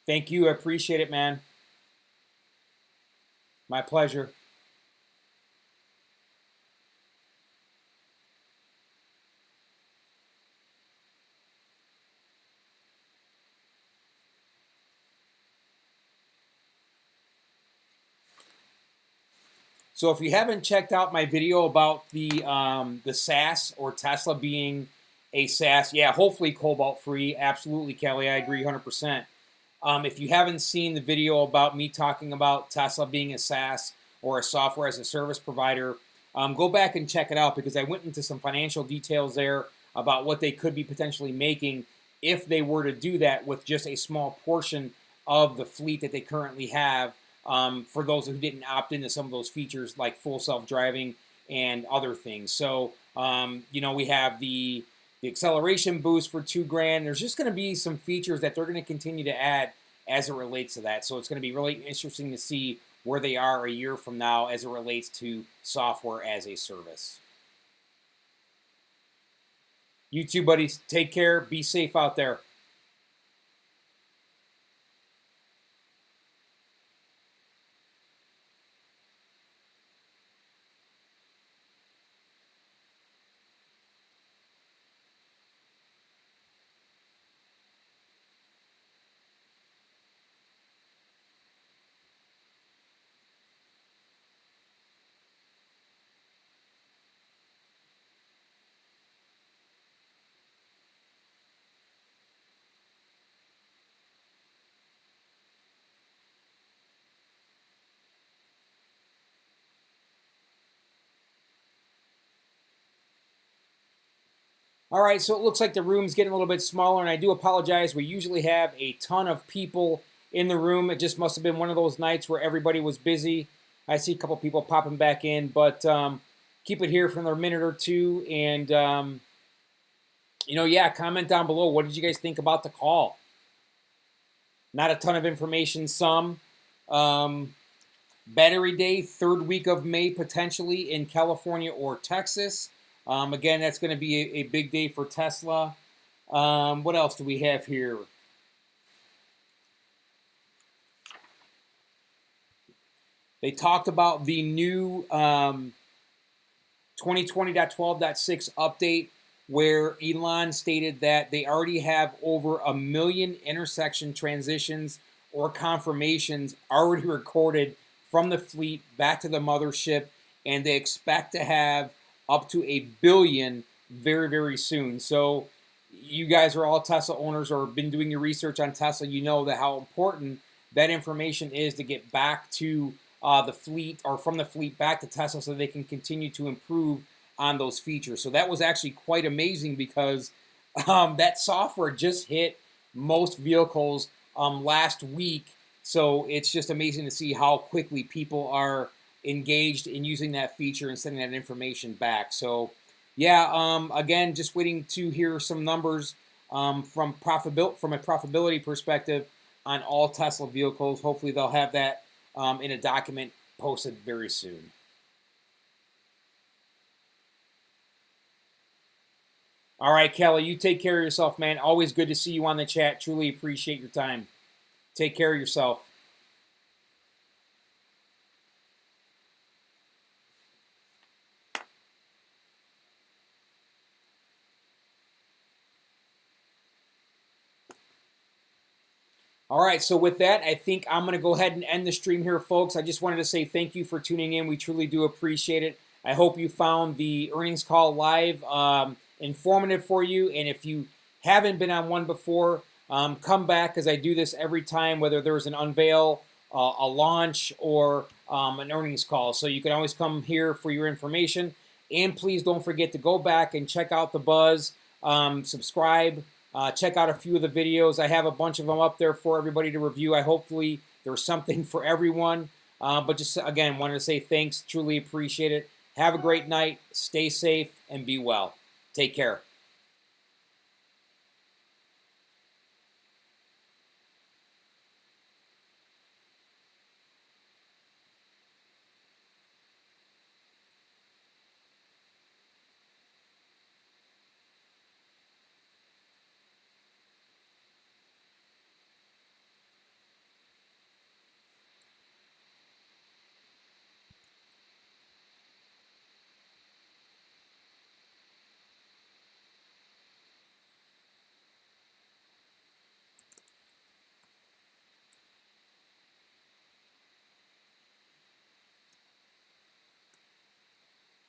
Thank you. I appreciate it, man. My pleasure. So if you haven't checked out my video about the SAS or Tesla being a SAS, yeah, hopefully cobalt free. Absolutely, Kelly, I agree 100%. If you haven't seen the video about me talking about Tesla being a SaaS or a software as a service provider, go back and check it out because I went into some financial details there about what they could be potentially making if they were to do that with just a small portion of the fleet that they currently have, for those who didn't opt into some of those features like full self-driving and other things. So, we have the acceleration boost for $2,000. There's just going to be some features that they're going to continue to add as it relates to that. So it's going to be really interesting to see where they are a year from now as it relates to software as a service. You too, buddies. Take care. Be safe out there. All right, so it looks like the room's getting a little bit smaller, and I do apologize. We usually have a ton of people in the room. It just must have been one of those nights where everybody was busy. I see a couple people popping back in, but keep it here for another minute or two. And, yeah, comment down below. What did you guys think about the call? Not a ton of information, some. Battery Day, third week of May, potentially in California or Texas. Again, that's going to be a big day for Tesla. What else do we have here? They talked about the new 2020.12.6 update, where Elon stated that they already have over 1 million intersection transitions or confirmations already recorded from the fleet back to the mothership, and they expect to have up to 1 billion very, very soon. So you guys are all Tesla owners or been doing your research on Tesla. You know that how important that information is to get back to the fleet, or from the fleet back to Tesla, so they can continue to improve on those features. So that was actually quite amazing, because that software just hit most vehicles last week. So it's just amazing to see how quickly people are engaged in using that feature and sending that information back. So yeah, again, just waiting to hear some numbers from a profitability perspective on all Tesla vehicles. Hopefully they'll have that in a document posted very soon. All right, Kelly, you take care of yourself, man. Always good to see you on the chat. Truly appreciate your time. Take care of yourself. All right, so with that, I think I'm going to go ahead and end the stream here, folks. I just wanted to say thank you for tuning in. We truly do appreciate it. I hope you found the earnings call live informative for you. And if you haven't been on one before, come back, because I do this every time, whether there's an unveil, a launch, or an earnings call. So you can always come here for your information. And please don't forget to go back and check out the Buzz, subscribe, check out a few of the videos. I have a bunch of them up there for everybody to review. Hopefully there's something for everyone. But just, again, wanted to say thanks. Truly appreciate it. Have a great night. Stay safe and be well. Take care.